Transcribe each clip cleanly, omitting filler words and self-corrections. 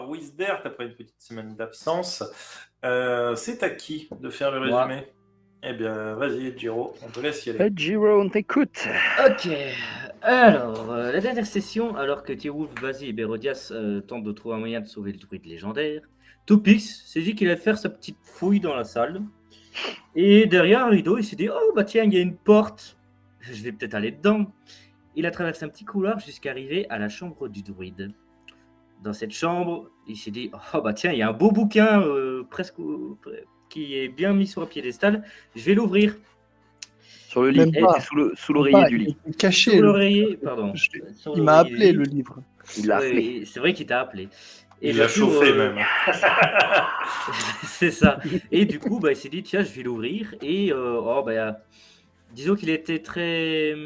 recevoir Wisdert après une petite semaine d'absence. C'est à qui de faire le Moi. résumé? Eh bien, vas-y, Giro, on te laisse y aller. Giro, on t'écoute. Ok, alors, la dernière session, alors que Tyrulf, Vasi et Berodias tentent de trouver un moyen de sauver le druide légendaire, Toupix s'est dit qu'il allait faire sa petite fouille dans la salle. Et derrière un rideau, il s'est dit « Oh, bah tiens, il y a une porte, je vais peut-être aller dedans ». Il a traversé un petit couloir jusqu'à arriver à la chambre du druide. Dans cette chambre, il s'est dit « Oh, bah tiens, il y a un beau bouquin qui est bien mis sur un piédestal, je vais l'ouvrir ». Sur le lit, Même pas. sous l'oreiller du Il lit. était caché. Sur le- l'oreiller, pardon. Sur Il m'a l'oreiller appelé du le lit. livre. Il l'a appelé. Oui, c'est vrai qu'il t'a appelé. Et Il bien l'a sûr, chauffé même. c'est ça. Et du coup, bah, il s'est dit, tiens, je vais l'ouvrir. Et disons qu'il était très...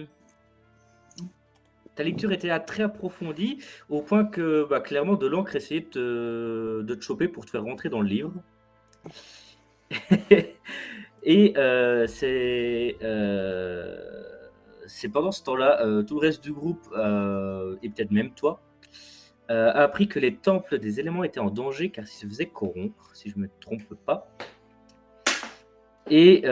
Ta lecture était très approfondie, au point que, bah, clairement, de l'encre essayait de te choper pour te faire rentrer dans le livre. Et c'est pendant ce temps-là, tout le reste du groupe, et peut-être même toi, a appris que les temples des éléments étaient en danger car ils se faisaient corrompre, si je ne me trompe pas. Et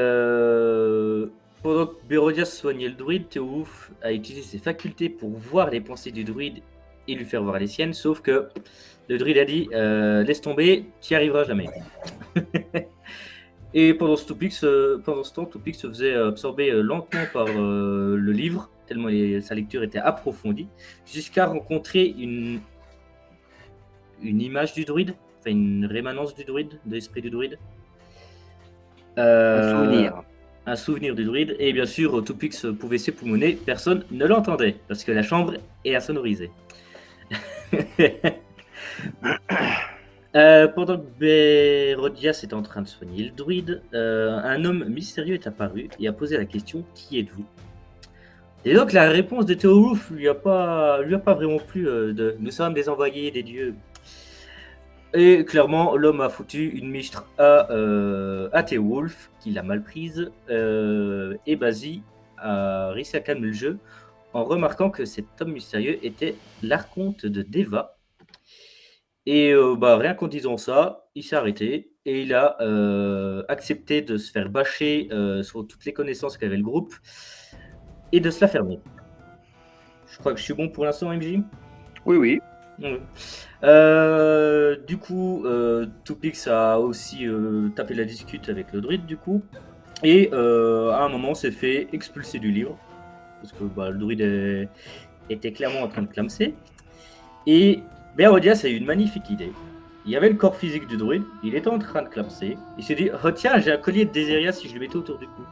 pendant que Berodias soignait le druide, Théouf a utilisé ses facultés pour voir les pensées du druide et lui faire voir les siennes, sauf que le druide a dit laisse tomber, tu n'y arriveras jamais. Et pendant ce temps, Toupix se faisait absorber lentement par le livre, tellement sa lecture était approfondie, jusqu'à rencontrer une image du druide, enfin une rémanence du druide, de l'esprit du druide. Un souvenir. Un souvenir du druide, et bien sûr, Toupix pouvait s'époumoner, personne ne l'entendait, parce que la chambre est insonorisée. Pendant que Berodias était en train de soigner le druide, un homme mystérieux est apparu et a posé la question « Qui êtes-vous » Et donc la réponse de Théoulf lui a pas vraiment plu de « Nous sommes des envoyés des dieux ». Et clairement, l'homme a foutu une michtre à Théoulf, qui l'a mal prise, et Basi a réussi à calmer le jeu en remarquant que cet homme mystérieux était l'archonte de Deva. Et rien qu'en disant ça, il s'est arrêté et il a accepté de se faire bâcher sur toutes les connaissances qu'avait le groupe et de se la fermer. Je crois que je suis bon pour l'instant, MJ. Oui, oui. Ouais. Du coup, Toupix a aussi tapé la discute avec le druide, du coup, et à un moment s'est fait expulser du livre parce que le druide était clairement en train de clamser. Et Berodias a eu une magnifique idée. Il y avait le corps physique du druide, il était en train de clamser. Il s'est dit « Oh tiens, j'ai un collier de Désiria si je le mettais autour du cou. »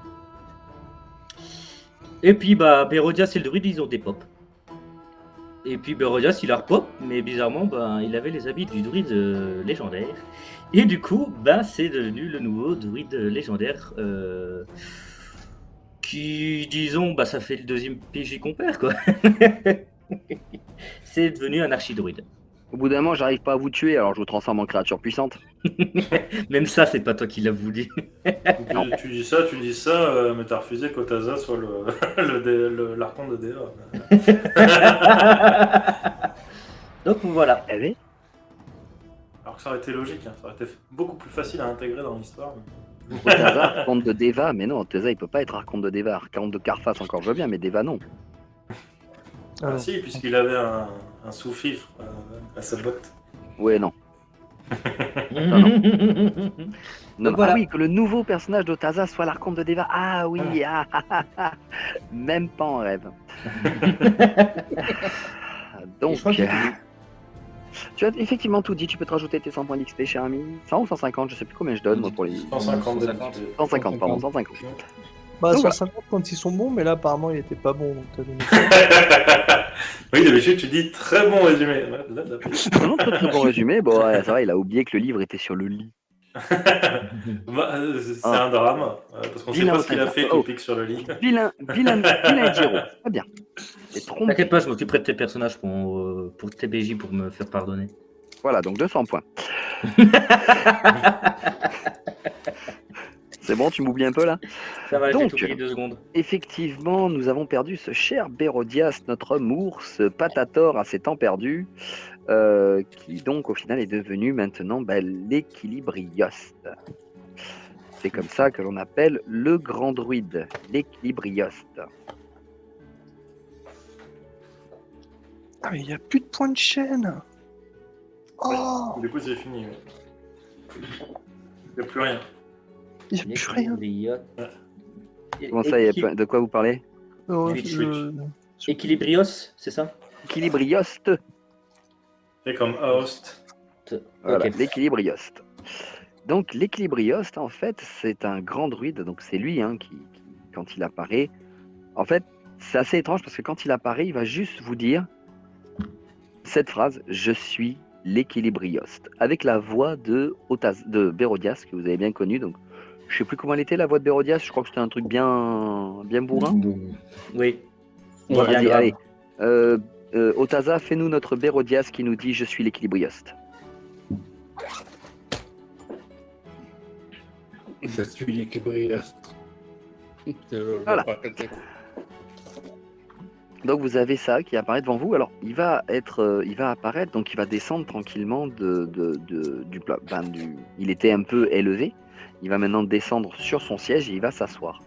Et puis Berodias et le druide, ils ont des pop. Et puis Berodias, il a repop, mais bizarrement, il avait les habits du druide légendaire. Et du coup, c'est devenu le nouveau druide légendaire qui, disons, ça fait le deuxième PJ qu'on perd, quoi. C'est devenu un archidruide. Au bout d'un moment, j'arrive pas à vous tuer, alors je vous transforme en créature puissante. Même ça, c'est pas toi qui l'as voulu. Tu dis ça, mais t'as refusé qu'Otaza soit l'archonte de Deva. Donc voilà. Eh oui. Alors que ça aurait été logique, ça aurait été beaucoup plus facile à intégrer dans l'histoire. Otaza, archonte de Deva, mais non, Otaza il peut pas être archonte de Deva. Archonte de Carfas encore je veux bien, mais Deva non. Ah si, puisqu'il avait un sous-fifre à sa botte. Ouais, non. Non, Voilà. Ah oui, que le nouveau personnage d'Otaza soit l'archonte de Deva. Ah oui, même pas en rêve. Donc, Je crois que tu as effectivement tout dit. Tu peux te rajouter tes 100 points d'XP, cher ami. 100 ou 150, je sais plus combien je donne moi pour les. 150. 150, pardon, 150. Bah, Donc, 150 quand ils sont bons, mais là apparemment il était pas bon. Donc t'as donné... Oui, d'habitude tu dis très bon résumé. Non, très bon résumé. Bon, ouais, ça va, il a oublié que le livre était sur le lit. C'est un drame, parce qu'on sait Vilain pas ce qu'il a fait, Otaza. Toupix sur le lit. Vilain Giro. Très bien. Et trompé. T'inquiète pas, je m'occuperai de tes personnages pour TBJ pour me faire pardonner. Voilà, donc 200 points. C'est bon, tu m'oublies un peu là. Ça va, je vais Donc, t'oublier 2 secondes. effectivement, nous avons perdu ce cher Bérodias, notre ours Patator à ses temps perdus, qui donc au final est devenu maintenant l'équilibrioste. C'est comme ça que l'on appelle le grand druide, l'équilibrioste. Ah, mais il n'y a plus de points de chaîne. Oh, Du coup, c'est fini. Ouais. Il n'y a plus rien. il n'y a plus rien. Comment ça, de quoi vous parlez? Oh, Switch, Équilibrios, c'est ça? Équilibrioste. C'est comme host. Voilà, Ok. l'équilibrioste. Donc l'équilibrioste, en fait, c'est un grand druide. Donc c'est lui qui, quand il apparaît, en fait, c'est assez étrange parce que quand il apparaît, il va juste vous dire cette phrase: je suis l'équilibrioste, avec la voix de Bérodias, que vous avez bien connu. Donc je sais plus comment elle était, la voix de Bérodias. Je crois que c'était un truc bien bourrin. Oui. Bon, Bien vas-y, grave. allez. Otaza, fais-nous notre Bérodias qui nous dit je suis l'équilibrioste. Je suis l'équilibriste. Voilà. Donc vous avez ça qui apparaît devant vous. Alors il va apparaître, donc il va descendre tranquillement du plat. Il était un peu élevé. Il va maintenant descendre sur son siège et il va s'asseoir.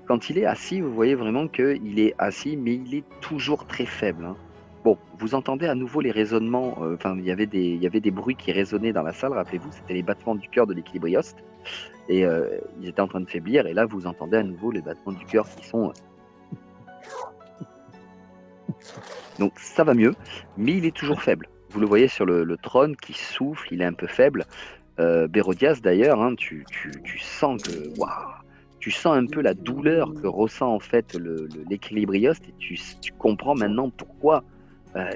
Quand il est assis, vous voyez vraiment qu'il est assis, mais il est toujours très faible. Hein. Bon, vous entendez à nouveau les résonnements. Il y avait des bruits qui résonnaient dans la salle. Rappelez-vous, c'était les battements du cœur de l'équilibrioste. Et ils étaient en train de faiblir. Et là, vous entendez à nouveau les battements du cœur qui sont. Donc ça va mieux, mais il est toujours faible. Vous le voyez sur le trône qui souffle, il est un peu faible. Bérodias d'ailleurs, tu sens que tu sens un peu la douleur que ressent en fait l'équilibrioste et tu comprends maintenant pourquoi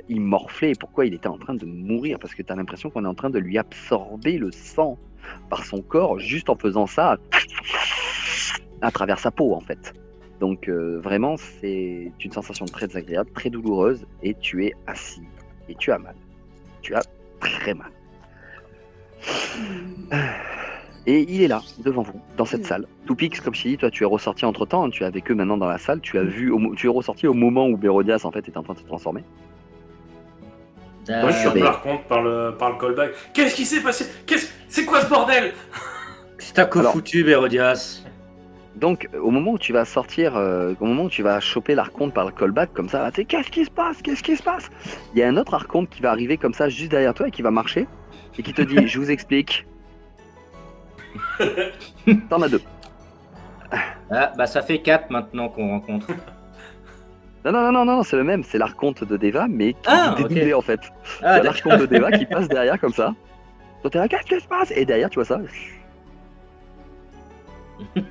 il morflait et pourquoi il était en train de mourir, parce que tu as l'impression qu'on est en train de lui absorber le sang par son corps juste en faisant ça à travers sa peau en fait. Donc vraiment, c'est une sensation très désagréable, très douloureuse, et tu es assis et tu as mal. Tu as très mal. Et il est là, devant vous, dans cette salle. Toupix, comme je t'ai dit, toi tu es ressorti entre temps, tu es avec eux maintenant dans la salle, tu es ressorti au moment où Bérodias en fait est en train de se transformer. Moi, je suis un peu mais- par contre par le callback. Qu'est-ce qui s'est passé? C'est quoi ce bordel? C'est ta Alors- foutu, Bérodias. Donc au moment où tu vas sortir, au moment où tu vas choper l'archonte par le callback comme ça, tu sais, qu'est-ce qui se passe? Qu'est-ce qui se passe? Il y a un autre archonte qui va arriver comme ça juste derrière toi et qui va marcher et qui te dit je vous explique. T'en as deux. Ah, bah ça fait 4 maintenant qu'on rencontre. Non, c'est le même, c'est l'archonte de Deva, mais qui Ah, est dédoublé ok. en fait. Il y Ah, a d'accord. l'archonte de Deva qui passe derrière comme ça. Donc t'es là, qu'est-ce qui se passe? Et derrière, tu vois ça. Je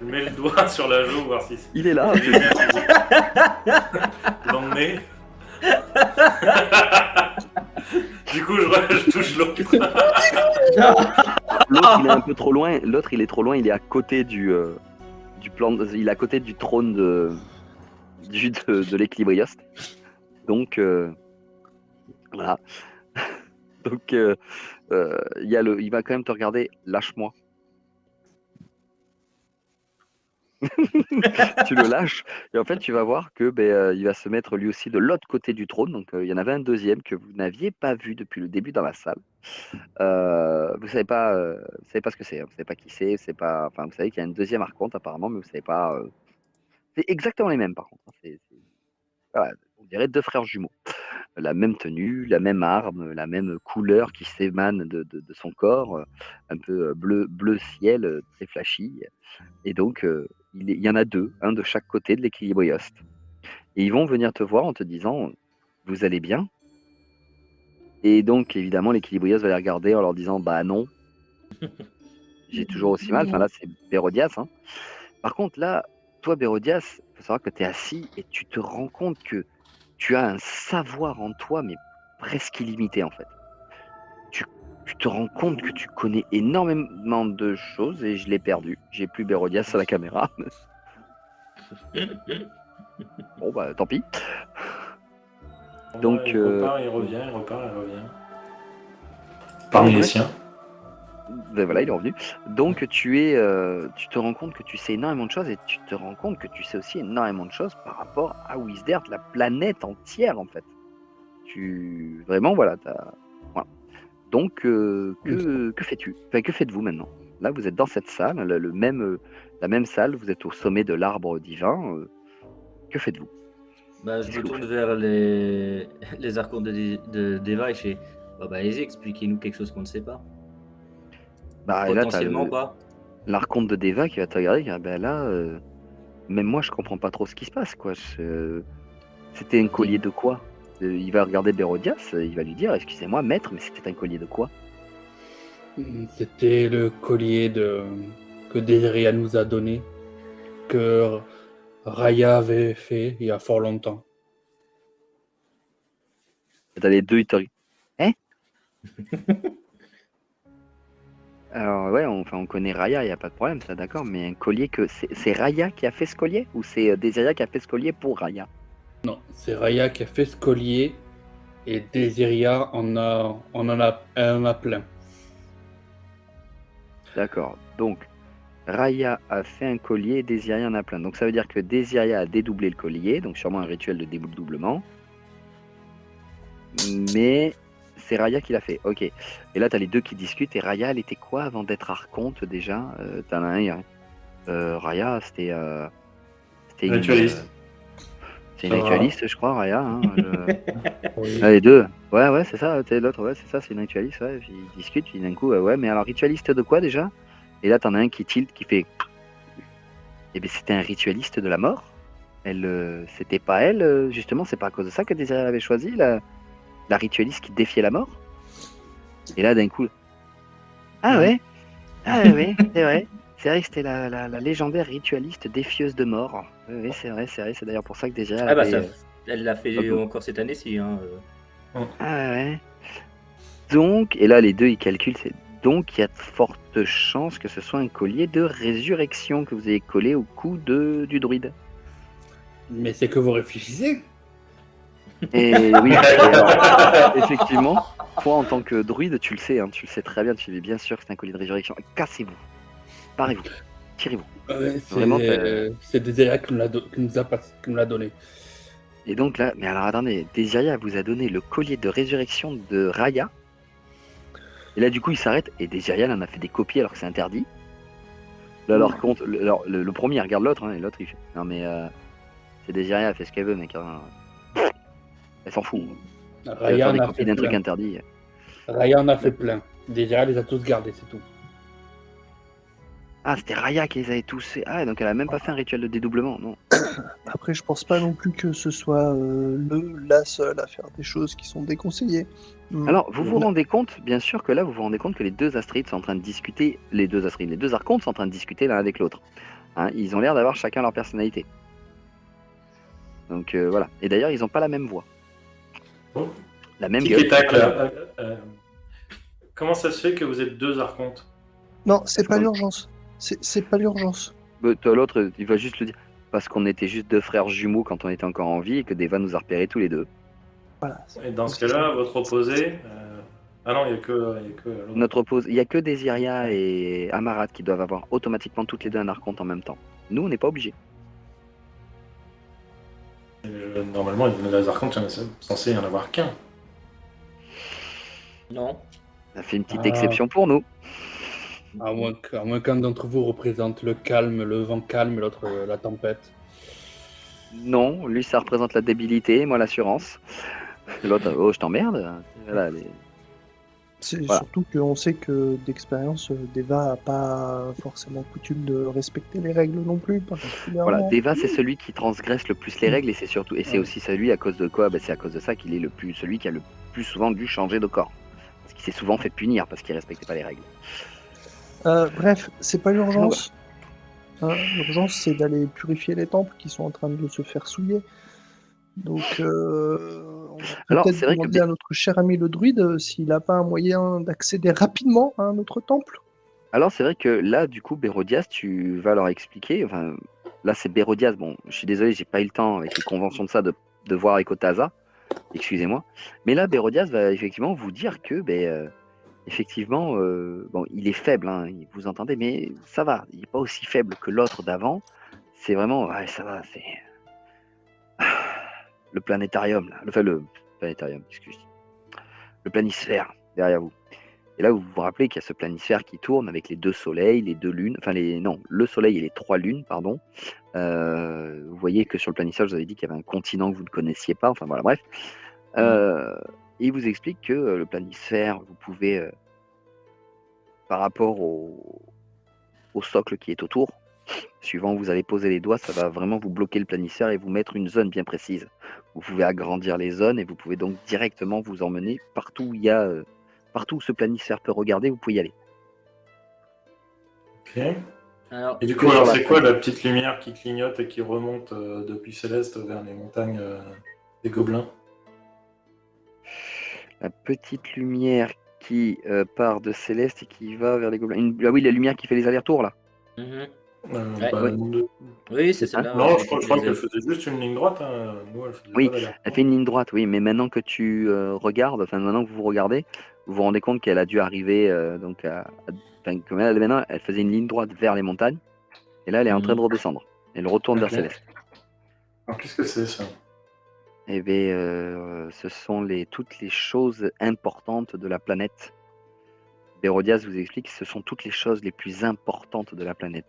mets le doigt sur la joue, voir si c'est Il est là. il est bien ciblé. Dans le nez. Du coup, je touche l'autre. L'autre, il est un peu trop loin. L'autre, il est trop loin. Il est à côté du plan. Il est à côté du trône de l'équilibrioste. Donc voilà. Donc il va quand même te regarder. Lâche-moi. Tu le lâches et en fait tu vas voir que il va se mettre lui aussi de l'autre côté du trône. Donc il y en avait un deuxième que vous n'aviez pas vu depuis le début dans la salle. Vous savez pas ce que c'est, hein. Vous savez pas qui c'est, vous savez qu'il y a une deuxième archonte apparemment, mais vous savez pas. C'est exactement les mêmes par contre. Voilà, on dirait deux frères jumeaux. La même tenue, la même arme, la même couleur qui s'émane de son corps, un peu bleu ciel, très flashy. Et donc il y en a deux, un de chaque côté de l'équilibrioste. Et ils vont venir te voir en te disant vous allez bien? Et donc, évidemment, l'équilibrieuse va les regarder en leur disant bah non, j'ai toujours aussi mal. Enfin, là, c'est Bérodias. Hein. Par contre, là, toi, Bérodias, il faut savoir que tu es assis et tu te rends compte que tu as un savoir en toi, mais presque illimité, en fait. Tu te rends compte que tu connais énormément de choses et je l'ai perdu. J'ai plus Bérodias à la caméra. Bon, bah, tant pis. Donc, il repart, il revient, il repart, il revient. Parmi les siens. Ben voilà, il est revenu. Donc tu te rends compte que tu sais énormément de choses et tu te rends compte que tu sais aussi énormément de choses par rapport à Wisdert, la planète entière en fait. Vraiment, voilà. Voilà. Donc que fais-tu? Enfin, que faites-vous maintenant? Là, vous êtes dans cette salle, la même salle, vous êtes au sommet de l'arbre divin. Que faites-vous? Bah, je Qu'est-ce me que vous tourne faites? vers les archontes d'Eva et je fais bah, allez-y, expliquez-nous quelque chose qu'on ne sait pas. Bah, et là, t'as Potentiellement pas. l'archonte de Deva qui va te regarder, qui va, ben là, même moi, je comprends pas trop ce qui se passe, quoi. C'était un collier de quoi? Il va regarder Bérodias, il va lui dire, excusez-moi, maître, mais c'était un collier de quoi? C'était le collier que Desiria nous a donné, que Raya avait fait il y a fort longtemps. T'as les deux, ils te regardent. Hein? Alors, ouais, on connaît Raya, il n'y a pas de problème, ça, d'accord, mais un collier que. C'est Raya qui a fait ce collier? Ou c'est Desiria qui a fait ce collier pour Raya? Non, c'est Raya qui a fait ce collier et Desiria en a plein. D'accord, donc Raya a fait un collier et Desiria en a plein. Donc ça veut dire que Desiria a dédoublé le collier, donc sûrement un rituel de dédoublement. Mais c'est Raya qui l'a fait, ok. Et là, t'as les deux qui discutent. Et Raya, elle était quoi avant d'être archonte déjà? T'en as un, Raya, c'était une, Ritualiste. c'est une Ça va. ritualiste, je crois, Raya. Hein, Oui. Ah, les deux. Ouais, c'est ça. L'autre, ouais, c'est ça, c'est une ritualiste. Ouais. Puis ils discutent, puis d'un coup, ouais, mais alors ritualiste de quoi déjà? Et là, t'en as un qui tilt, qui fait. Eh bien, c'était un ritualiste de la mort. C'était pas elle, justement, c'est pas à cause de ça que Désiré avait choisi, la ritualiste qui défiait la mort. Et là, d'un coup, ah ouais, c'est vrai. C'est vrai que c'était la légendaire ritualiste défieuse de mort. Oui, c'est vrai, c'est d'ailleurs pour ça que Désiré Ah bah avait. elle l'a fait encore cette année-ci. Hein. Ah ouais. Donc, et là, les deux, ils calculent, donc il y a de fortes chances que ce soit un collier de résurrection que vous ayez collé au cou du druide. Mais c'est que vous réfléchissez. Et oui, et alors, effectivement, toi en tant que druide, tu le sais, hein, tu le sais très bien, tu es bien sûr que c'est un collier de résurrection. Cassez-vous, barrez-vous, tirez-vous. Vraiment, C'est Desiria qui nous l'a donné. Et donc là, mais alors attendez, Desiria vous a donné le collier de résurrection de Raya. Et là, du coup, il s'arrête et Desiria en a fait des copies alors que c'est interdit. Là, le premier il regarde l'autre, hein, et l'autre il fait non, mais c'est Desiria, elle fait ce qu'elle veut, mec. Hein. Elle s'en fout. Elle va Raya faire en des a copies fait d'un truc plein. interdit. Raya en a fait plein. Desiria les a tous gardés, c'est tout. Ah, c'était Raya qui les avait tous fait. Ah, donc elle a même pas fait un rituel de dédoublement, non. Après, je pense pas non plus que ce soit la seule à faire des choses qui sont déconseillées. Alors, vous vous rendez compte, bien sûr que là, vous vous rendez compte que les deux astrides sont en train de discuter, les deux archontes sont en train de discuter l'un avec l'autre. Hein, ils ont l'air d'avoir chacun leur personnalité. Donc voilà. Et d'ailleurs, ils n'ont pas la même voix. Oh. La même Tic gueule. et tac, là. Comment ça se fait que vous êtes deux archontes? Non, c'est pas qu'on- l'urgence. C'est pas l'urgence. L'autre, il va juste le dire. Parce qu'on était juste deux frères jumeaux quand on était encore en vie et que Deva nous a repérés tous les deux. Voilà. Et dans ce cas-là, votre opposé. Ah non, il n'y a que l'autre. Notre oppose, il n'y a que Desiria et Amarat qui doivent avoir automatiquement toutes les deux un archonte en même temps. Nous, on n'est pas obligés. Normalement, les archontes, il y en a censé y en avoir qu'un. Non. Ça fait une petite Ah. exception pour nous. À moins qu'un d'entre vous représente le calme, le vent calme, et l'autre la tempête. Non, lui, ça représente la débilité, moi, l'assurance. L'autre, oh, je t'emmerde. Voilà, C'est Voilà. surtout qu'on sait que d'expérience, Deva n'a pas forcément coutume de respecter les règles non plus. Particulièrement. Voilà, Deva, c'est celui qui transgresse le plus les règles et c'est aussi celui à cause de quoi? C'est à cause de ça qu'il est celui qui a le plus souvent dû changer de corps. Parce qu'il s'est souvent fait punir parce qu'il respectait pas les règles. Bref, c'est pas l'urgence. Hein, l'urgence, c'est d'aller purifier les temples qui sont en train de se faire souiller. Donc, on va Alors, peut-être c'est vrai que demander à notre cher ami le druide s'il n'a pas un moyen d'accéder rapidement à un autre temple. Alors, c'est vrai que là, du coup, Bérodias, tu vas leur expliquer. Enfin, là, c'est Bérodias. Bon, je suis désolé, j'ai pas eu le temps avec les conventions de ça de voir avec Otaza. Excusez-moi. Mais là, Bérodias va effectivement vous dire que, effectivement, bon, il est faible, hein, vous entendez, mais ça va. Il n'est pas aussi faible que l'autre d'avant. C'est vraiment, ouais, ça va, c'est le planétarium, là. Enfin, le planétarium, excusez. Le planisphère derrière vous. Et là, vous vous rappelez qu'il y a ce planisphère qui tourne avec les 2 soleils, les 2 lunes, enfin, non, le soleil et les 3 lunes, pardon. Vous voyez que sur le planisphère, je vous avais dit qu'il y avait un continent que vous ne connaissiez pas, enfin voilà, bref. Et il vous explique que le planisphère, vous pouvez, par rapport au socle qui est autour, suivant où vous allez poser les doigts, ça va vraiment vous bloquer le planisphère et vous mettre une zone bien précise. Vous pouvez agrandir les zones et vous pouvez donc directement vous emmener partout où il y a, partout où ce planisphère peut regarder, vous pouvez y aller. Ok. Alors, Et du Que coup, sur alors la c'est quoi la petite lumière qui clignote et qui remonte depuis Céleste vers les montagnes des Gobelins? La petite lumière qui part de Céleste et qui va vers les gobelins. Ah oui, la lumière qui fait les allers-retours là. mhm. Bah, ouais. Oui, c'est C'est ça. celle-là. non, ouais, je crois qu'elle faisait juste une ligne droite. Hein. Nous, elle faisait Oui, pas d'aller. elle fait une ligne droite, oui, mais maintenant que tu regardes, enfin maintenant que vous regardez, vous vous rendez compte qu'elle a dû arriver donc enfin, que maintenant elle faisait une ligne droite vers les montagnes, et là elle est en train de redescendre. Elle retourne vers Ok. Céleste. Alors, qu'est-ce que c'est ça? Et bien, ce sont toutes les choses importantes de la planète. Hérodias vous explique que ce sont toutes les choses les plus importantes de la planète.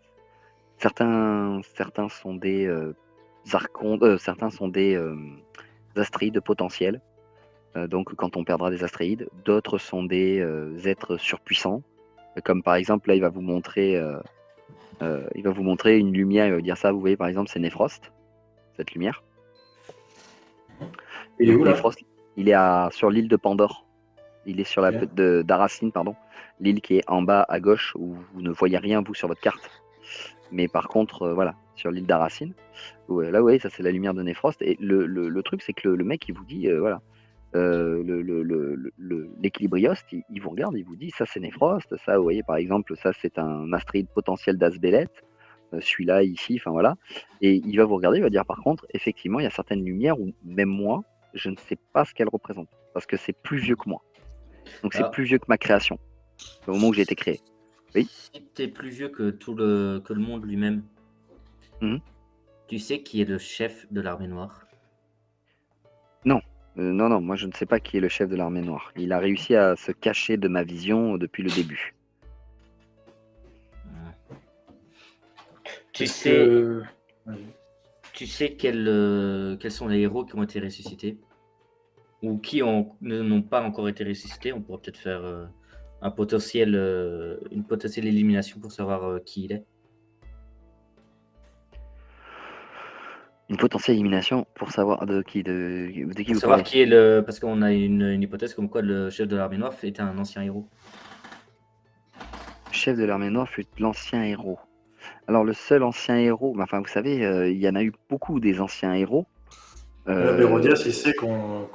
Certains sont des archontes, certains sont des astéroïdes potentiels. Donc quand on perdra des astéroïdes, d'autres sont des êtres surpuissants. Comme par exemple, là, il va vous montrer une lumière, il va vous dire ça, vous voyez par exemple, c'est Néphrost, cette lumière. Et Il est donc où là? Néphrost, il est sur l'île de Pandore. Il est sur la Ok. d'Aracine, pardon. L'île qui est en bas à gauche, où vous ne voyez rien, vous, sur votre carte. Mais par contre, voilà, sur l'île d'Aracine, là, vous voyez, ça c'est la lumière de Néphrost. Et le truc, c'est que le mec, il vous dit, voilà, l'équilibrioste, il vous regarde, il vous dit, ça c'est Néphrost, ça, vous voyez, par exemple, ça c'est un astéroïde potentiel d'Asbélette, celui-là, ici, enfin voilà. Et il va vous regarder, il va dire, par contre, effectivement, il y a certaines lumières où même moi, je ne sais pas ce qu'elles représentent, parce que c'est plus vieux que moi. Donc c'est Alors, plus vieux que ma création, au moment où j'ai été créé. Oui. si t'es plus vieux que que le monde lui-même, Mhm. tu sais qui est le chef de l'armée noire? Non. Non, moi je ne sais pas qui est le chef de l'armée noire. Il a réussi à se cacher de ma vision depuis le début. Tu Est-ce sais, que. tu sais quels sont les héros qui ont été ressuscités? Ou qui n'ont pas encore été ressuscités? On pourrait peut-être faire une potentielle élimination pour savoir qui il est. Une potentielle élimination pour savoir de qui Pour vous savoir parlez. qui est le. Parce qu'on a une hypothèse comme quoi le chef de l'armée noire était un ancien héros. Le chef de l'armée noire fut l'ancien héros. Alors le seul ancien héros, enfin vous savez, il y en a eu beaucoup des anciens héros. Hérodias, il sait qu'on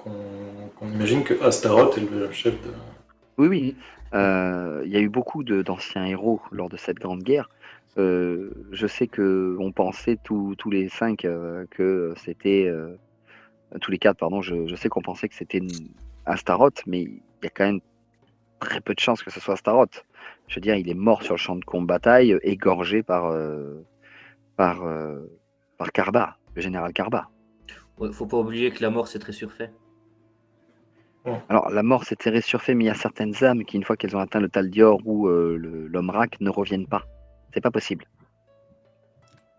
imagine que Astaroth est le chef de. Oui. Il y a eu beaucoup d'anciens héros lors de cette grande guerre. Je sais que on pensait tous les 5 que c'était tous les 4, pardon. Je sais qu'on pensait que c'était Astaroth, mais il y a quand même très peu de chances que ce soit Astaroth. Je veux dire, il est mort sur le champ de bataille, égorgé par Karba, le général Karba. Ouais, faut pas oublier que la mort c'est très surfait. Alors, la mort, c'est très surfait, mais il y a certaines âmes qui, une fois qu'elles ont atteint le Taldior ou l'homme Rak, ne reviennent pas. C'est pas possible.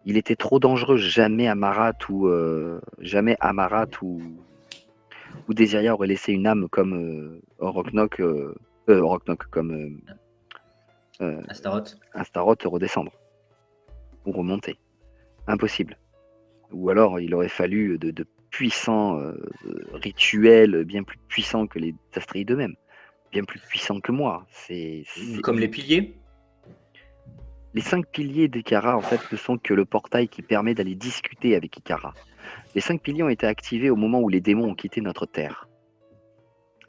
Il était trop dangereux. Jamais Amarat ou Désiria aurait laissé une âme comme Oroknok, comme Astaroth. Astaroth redescendre ou remonter. Impossible. Ou alors, il aurait fallu de puissants rituels, bien plus puissants que les astéroïdes eux-mêmes. Bien plus puissants que moi. Comme les piliers. Les 5 piliers d'Ikara, en fait, ne sont que le portail qui permet d'aller discuter avec Ikara. Les 5 piliers ont été activés au moment où les démons ont quitté notre Terre.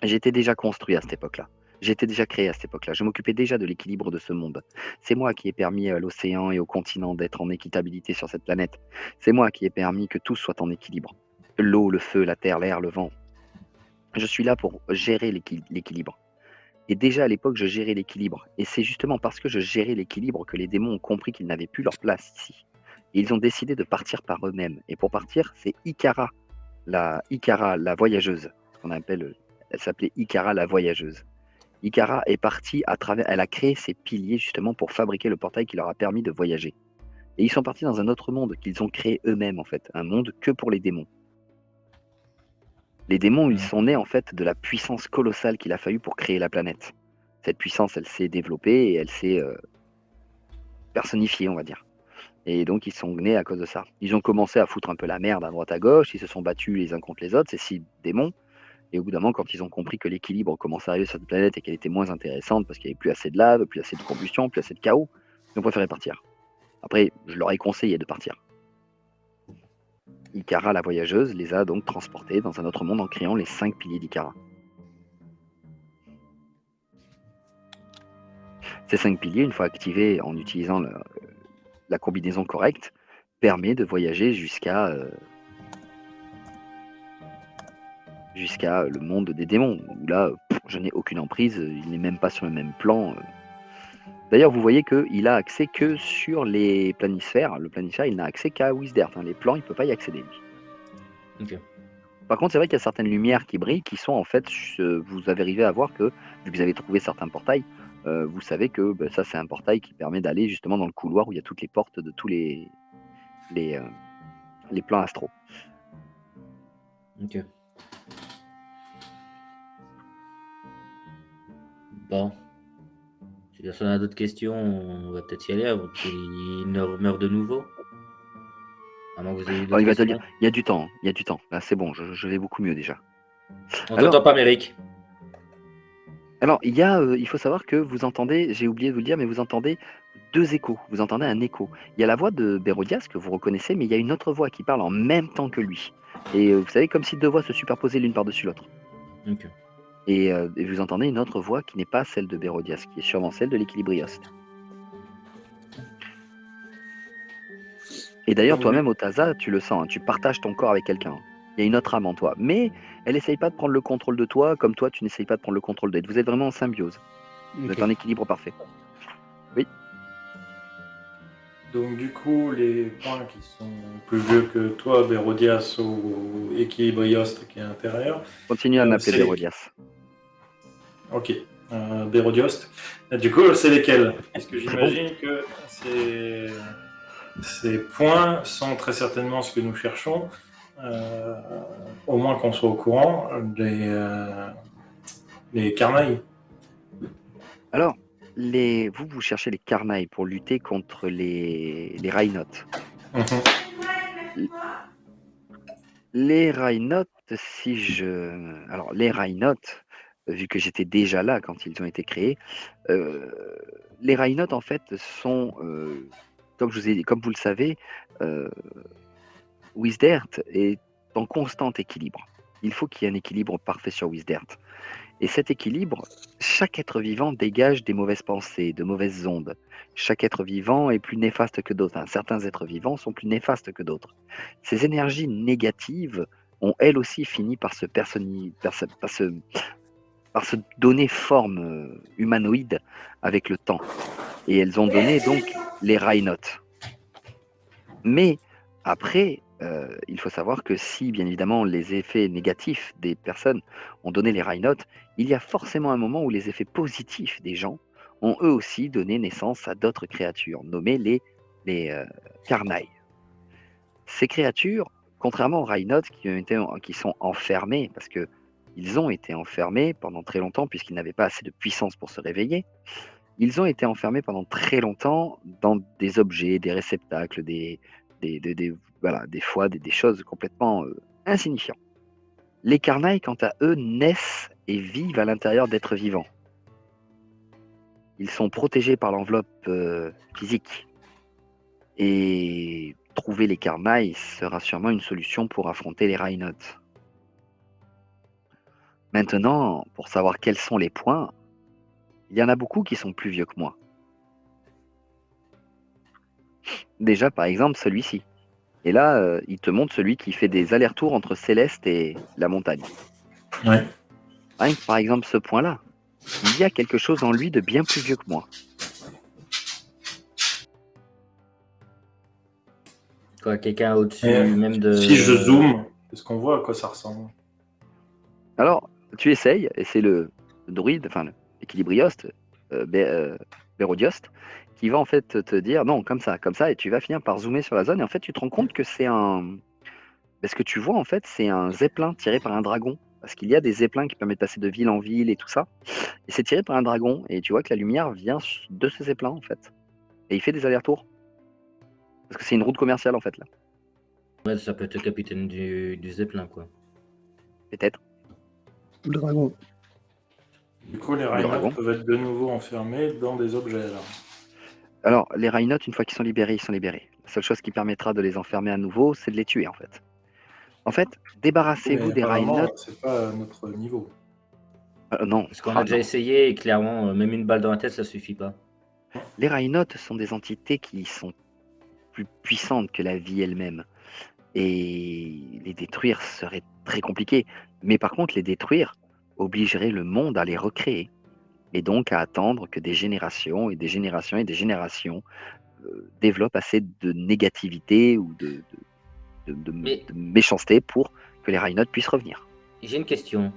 J'étais déjà construit à cette époque-là. J'étais déjà créé à cette époque-là. Je m'occupais déjà de l'équilibre de ce monde. C'est moi qui ai permis à l'océan et au continent d'être en équitabilité sur cette planète. C'est moi qui ai permis que tout soit en équilibre. L'eau, le feu, la terre, l'air, le vent. Je suis là pour gérer l'équilibre. Et déjà à l'époque, je gérais l'équilibre. Et c'est justement parce que je gérais l'équilibre que les démons ont compris qu'ils n'avaient plus leur place ici. Et ils ont décidé de partir par eux-mêmes. Et pour partir, c'est Ikara, la voyageuse, qu'on appelle, elle s'appelait Ikara la voyageuse. Ikara est partie à travers, elle a créé ses piliers justement pour fabriquer le portail qui leur a permis de voyager. Et ils sont partis dans un autre monde qu'ils ont créé eux-mêmes en fait, un monde que pour les démons. Les démons, ils sont nés en fait de la puissance colossale qu'il a fallu pour créer la planète. Cette puissance, elle s'est développée et elle s'est personnifiée, on va dire. Et donc, ils sont nés à cause de ça. Ils ont commencé à foutre un peu la merde à droite à gauche, ils se sont battus les uns contre les autres, ces 6 démons. Et au bout d'un moment, quand ils ont compris que l'équilibre commençait à arriver sur cette planète et qu'elle était moins intéressante parce qu'il n'y avait plus assez de lave, plus assez de combustion, plus assez de chaos, ils ont préféré partir. Après, je leur ai conseillé de partir. Ikara, la voyageuse, les a donc transportés dans un autre monde en créant les 5 piliers d'Ikara. Ces 5 piliers, une fois activés en utilisant la combinaison correcte, permet de voyager jusqu'à le monde des démons, où là, je n'ai aucune emprise, il n'est même pas sur le même plan. D'ailleurs, vous voyez qu'il a accès que sur les planisphères. Le planisphère, il n'a accès qu'à Wisdert. Les plans, il ne peut pas y accéder, lui. Ok. Par contre, c'est vrai qu'il y a certaines lumières qui brillent, qui sont en fait, vous avez arrivé à voir que, vu que vous avez trouvé certains portails, vous savez que ça, c'est un portail qui permet d'aller justement dans le couloir où il y a toutes les portes de tous les plans astraux. Ok. Bon. Si personne n'a d'autres questions, on va peut-être y aller avant qu'il ne meure de nouveau. À moins que vous ayez Alors, d'autres il va te questions. dire, il y a du temps, il y a du temps. Là, c'est bon, je vais beaucoup mieux déjà. On Alors- t'entend pas, Méric. Alors, il faut savoir que vous entendez, j'ai oublié de vous le dire, mais vous entendez 2 échos. Vous entendez un écho. Il y a la voix de Bérodias que vous reconnaissez, mais il y a une autre voix qui parle en même temps que lui. Et vous savez, comme si 2 voix se superposaient l'une par-dessus l'autre. Ok. Et vous entendez une autre voix qui n'est pas celle de Bérodias, qui est sûrement celle de l'équilibrioste. Et d'ailleurs, Oui. toi-même, Otaza, tu le sens, hein, tu partages ton corps avec quelqu'un. Il y a une autre âme en toi. Mais elle n'essaye pas de prendre le contrôle de toi, comme toi, tu n'essayes pas de prendre le contrôle d'elle. Vous êtes vraiment en symbiose. Vous êtes en équilibre parfait. Donc du coup, les points qui sont plus vieux que toi, Bérodias ou Équilibrioste qui est intérieur. Continue à m'appeler c'est- Bérodias. Ok, Bérodios. Du coup, c'est lesquels? Parce que C'est j'imagine que ces points sont très certainement ce que nous cherchons, au moins qu'on soit au courant, les carnailles. Alors, vous cherchez les carnailles pour lutter contre les Rhinotes. Mhm. Les Rhinotes, alors, les Rhinotes, vu que j'étais déjà là quand ils ont été créés, les Rhinotes, en fait, sont, comme vous le savez, Wisdert est en constant équilibre. Il faut qu'il y ait un équilibre parfait sur Wisdert. Et cet équilibre, chaque être vivant dégage des mauvaises pensées, de mauvaises ondes. Chaque être vivant est plus néfaste que d'autres. Enfin, certains êtres vivants sont plus néfastes que d'autres. Ces énergies négatives ont elles aussi fini par se donner forme humanoïde avec le temps. Et elles ont donné donc les Rhinotes. Mais après, il faut savoir que si, bien évidemment, les effets négatifs des personnes ont donné les Rhinotes, il y a forcément un moment où les effets positifs des gens ont eux aussi donné naissance à d'autres créatures, nommées les Carnailles. Ces créatures, contrairement aux Rhinotes qui sont enfermés, parce qu'ils ont été enfermés pendant très longtemps, puisqu'ils n'avaient pas assez de puissance pour se réveiller, ils ont été enfermés pendant très longtemps dans des objets, des réceptacles, des fois des choses complètement insignifiantes. Les Carnailles, quant à eux, naissent et vivent à l'intérieur d'êtres vivants. Ils sont protégés par l'enveloppe physique. Et trouver les Carnailles sera sûrement une solution pour affronter les Rhinotes. Maintenant, pour savoir quels sont les points, il y en a beaucoup qui sont plus vieux que moi. Déjà, par exemple, celui-ci. Et là, il te montre celui qui fait des allers-retours entre Céleste et la montagne. Ouais. Par exemple, ce point-là, il y a quelque chose en lui de bien plus vieux que moi. Quoi, quelqu'un au-dessus Et même de. si je zoome, est-ce qu'on voit à quoi ça ressemble? Alors, tu essayes, et c'est le druide, enfin l'équilibrioste, Bérodioste, qui va en fait te dire non, comme ça, et tu vas finir par zoomer sur la zone, et en fait tu te rends compte que c'est un. Ce que tu vois en fait, c'est un zeppelin tiré par un dragon. Parce qu'il y a des zeppelins qui permettent de passer de ville en ville et tout ça. Et c'est tiré par un dragon, et tu vois que la lumière vient de ce zeppelin en fait. Et il fait des allers-retours. Parce que c'est une route commerciale en fait là. Ouais, ça peut être le capitaine du Zeppelin, quoi. Peut-être. Le dragon. Du coup, les Le dragon. Rhinotes peuvent être de nouveau enfermés dans des objets, alors. Alors, les Rhinotes, une fois qu'ils sont libérés, ils sont libérés. La seule chose qui permettra de les enfermer à nouveau, c'est de les tuer en fait. En fait, débarrassez-vous Mais des apparemment, Rhinotes. c'est pas notre niveau. Non, Parce qu'on a déjà non. essayé et clairement, même une balle dans la tête, ça suffit pas. Les Rhinotes sont des entités qui sont plus puissantes que la vie elle-même. Et les détruire serait très compliqué. Mais par contre, les détruire obligerait le monde à les recréer. Et donc à attendre que des générations et des générations et des générations développent assez de négativité ou Mais de méchanceté pour que les Rhinotes puissent revenir. j'ai une question.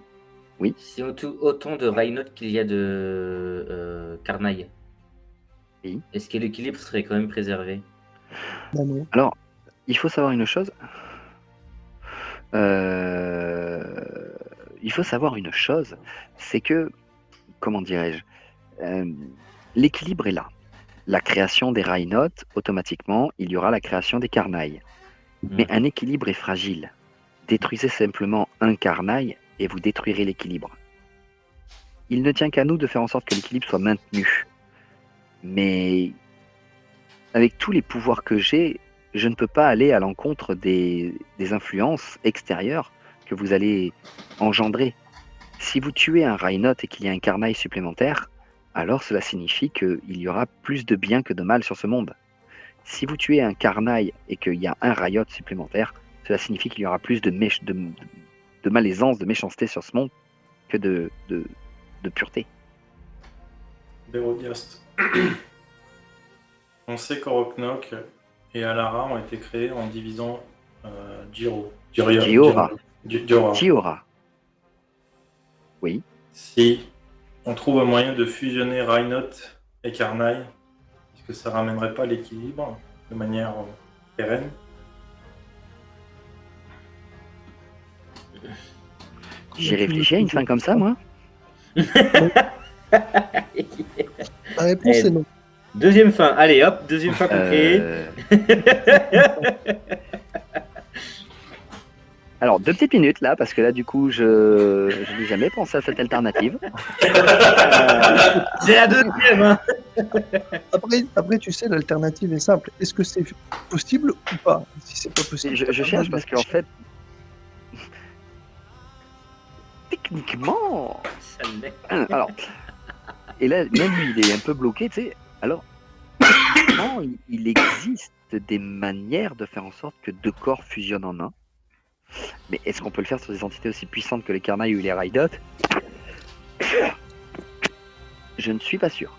Oui. Si autant de Rhinotes qu'il y a de Carnaille, Oui. est-ce que l'équilibre serait quand même préservé? Bah non. Alors, il faut savoir une chose. C'est que, comment dirais-je, l'équilibre est là. La création des Rhinotes, automatiquement, il y aura la création des Carnailles. Mais un équilibre est fragile. Détruisez simplement un Carnaille et vous détruirez l'équilibre. Il ne tient qu'à nous de faire en sorte que l'équilibre soit maintenu. Mais avec tous les pouvoirs que j'ai, je ne peux pas aller à l'encontre des influences extérieures que vous allez engendrer. Si vous tuez un Rhinote et qu'il y a un Carnaille supplémentaire, alors cela signifie qu'il y aura plus de bien que de mal sur ce monde. Si vous tuez un Carnaille et qu'il y a un Riot supplémentaire, cela signifie qu'il y aura plus de malaisance, de méchanceté sur ce monde que de pureté. Bérodiaste. On sait qu'Oroknok et Alara ont été créés en divisant Diora. Oui. Si on trouve un moyen de fusionner Rhinote et Carnaille, est-ce que ça ramènerait pas l'équilibre de manière pérenne? J'ai réfléchi à une fin comme ça, moi. La réponse est non. Deuxième fin, allez hop, deuxième fin qu'on crée. Alors, 2 petites minutes là, parce que là, du coup, je n'ai jamais pensé à cette alternative. C'est la deuxième, hein. Après, tu sais, l'alternative est simple. Est-ce que c'est possible ou pas? Si c'est pas possible. Je cherche parce qu'en fait, techniquement, Ça l'est. alors, et là, même lui, il est un peu bloqué, tu sais. Alors, techniquement, il existe des manières de faire en sorte que 2 corps fusionnent en un. Mais est-ce qu'on peut le faire sur des entités aussi puissantes que les Carnailles ou les Rhinotes? Je ne suis pas sûr.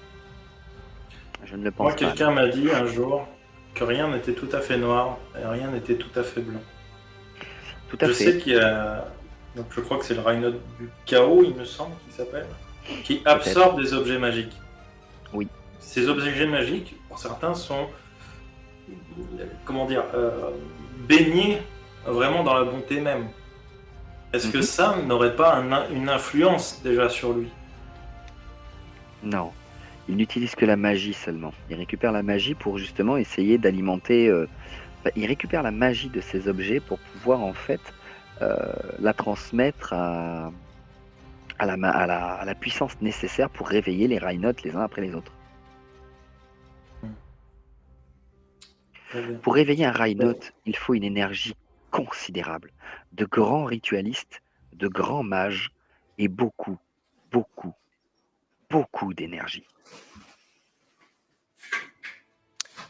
Je ne le pense Moi, pas. quelqu'un m'a dit un jour que rien n'était tout à fait noir et rien n'était tout à fait blanc. Tout à Je fait. sais qu'il y a... Donc, je crois que c'est le Rhinote du chaos, il me semble qu'il s'appelle, qui absorbe des objets magiques. Oui. Ces objets magiques, pour certains, sont, comment dire, baignés vraiment dans la bonté même. Est-ce que ça n'aurait pas une influence déjà sur lui? Non. Il n'utilise que la magie seulement. Il récupère la magie pour justement essayer d'alimenter... il récupère la magie de ces objets pour pouvoir en fait la transmettre à la puissance nécessaire pour réveiller les Rhinotes les uns après les autres. Pour réveiller un Rhinote, il faut une énergie considérable, de grands ritualistes, de grands mages et beaucoup, beaucoup, beaucoup d'énergie.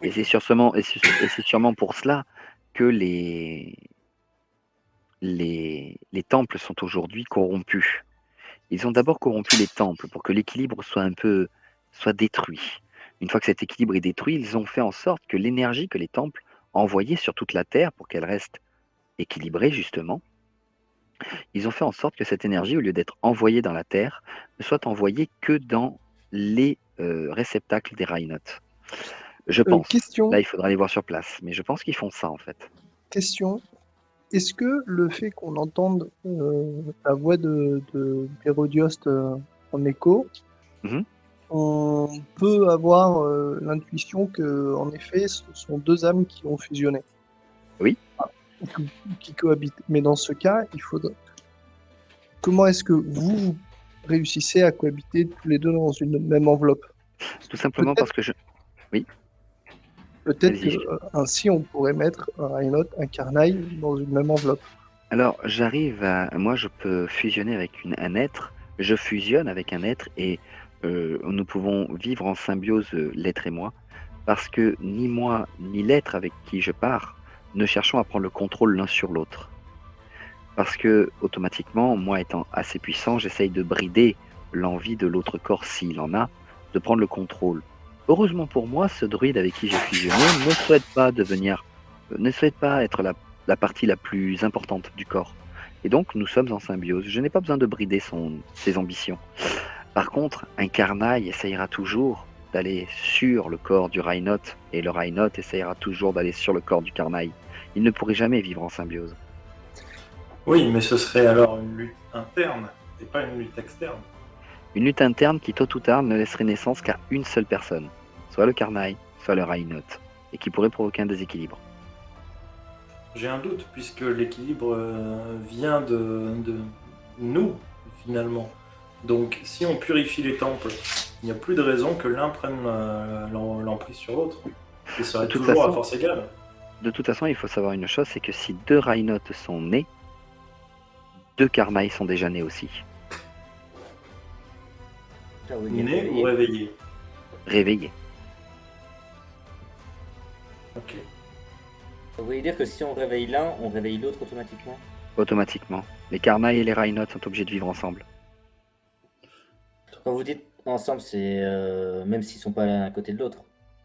Et c'est sûrement pour cela que les temples sont aujourd'hui corrompus. Ils ont d'abord corrompu les temples pour que l'équilibre soit détruit. Une fois que cet équilibre est détruit, ils ont fait en sorte que l'énergie que les temples envoyaient sur toute la Terre pour qu'elle reste équilibrée justement, ils ont fait en sorte que cette énergie, au lieu d'être envoyée dans la Terre, ne soit envoyée que dans les réceptacles des Rhinotes. Je pense. Question, Là, il faudra aller voir sur place, mais je pense qu'ils font ça en fait. question. Est-ce que le fait qu'on entende la voix de Hérodios en écho, Mhm. on peut avoir l'intuition que, en effet, ce sont deux âmes qui ont fusionné. Oui. Qui cohabitent. Mais dans ce cas, il faudrait. Comment est-ce que vous réussissez à cohabiter tous les deux dans une même enveloppe? Tout simplement parce que je. Peut-être Allez-y. que ainsi on pourrait mettre un Rhinote, un Carnaille dans une même enveloppe. Alors, moi, je peux fusionner avec un être, je fusionne avec un être et nous pouvons vivre en symbiose, l'être et moi, parce que ni moi, ni l'être avec qui je pars ne cherchons à prendre le contrôle l'un sur l'autre. Parce que, automatiquement, moi étant assez puissant, j'essaye de brider l'envie de l'autre corps, s'il en a, de prendre le contrôle. Heureusement pour moi, ce druide avec qui j'ai fusionné ne souhaite pas être la partie la plus importante du corps. Et donc, nous sommes en symbiose. Je n'ai pas besoin de brider ses ambitions. Par contre, un Carnaille essayera toujours d'aller sur le corps du Rhinote, et le Rhinote essayera toujours d'aller sur le corps du Carnaille. Ils ne pourraient jamais vivre en symbiose. Oui, mais ce serait alors une lutte interne et pas une lutte externe. Une lutte interne qui, tôt ou tard, ne laisserait naissance qu'à une seule personne, soit le Carnaille, soit le Rhinote, et qui pourrait provoquer un déséquilibre. J'ai un doute, puisque l'équilibre vient de nous, finalement. Donc, si on purifie les temples, il n'y a plus de raison que l'un prenne l'emprise sur l'autre. Et ça serait De toute toujours à façon- force égale. De toute façon, il faut savoir une chose, c'est que si deux Rhinotes sont nés, deux Carnailles sont déjà nés aussi. Ça veut dire Né ou réveillé. réveillé. Réveillés. Ok. Ça veut dire que si on réveille l'un, on réveille l'autre automatiquement. Automatiquement. Les Carnailles et les Rhinotes sont obligés de vivre ensemble. Quand vous dites ensemble, c'est même s'ils sont pas l'un à côté de l'autre.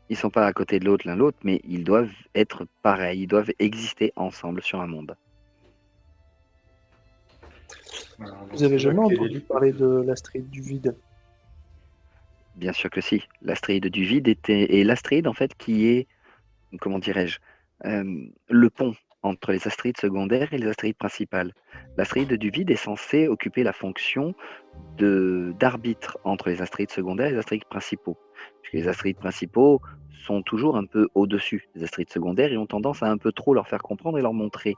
Ils sont pas à côté de l'autre l'un l'autre, mais ils doivent être pareils, ils doivent exister ensemble sur un monde. Alors, Vous avez c'est là jamais qu'il y a entendu des- parler de l'astéroïde du vide? Bien sûr que si. L'astéroïde du vide est l'astéroïde en fait qui est, comment dirais-je, le pont entre les astéroïdes secondaires et les astéroïdes principales. L'astéroïde du vide est censé occuper la fonction d'arbitre entre les astéroïdes secondaires et les astéroïdes principaux. Puisque les astéroïdes principaux sont toujours un peu au-dessus des astéroïdes secondaires et ont tendance à un peu trop leur faire comprendre et leur montrer.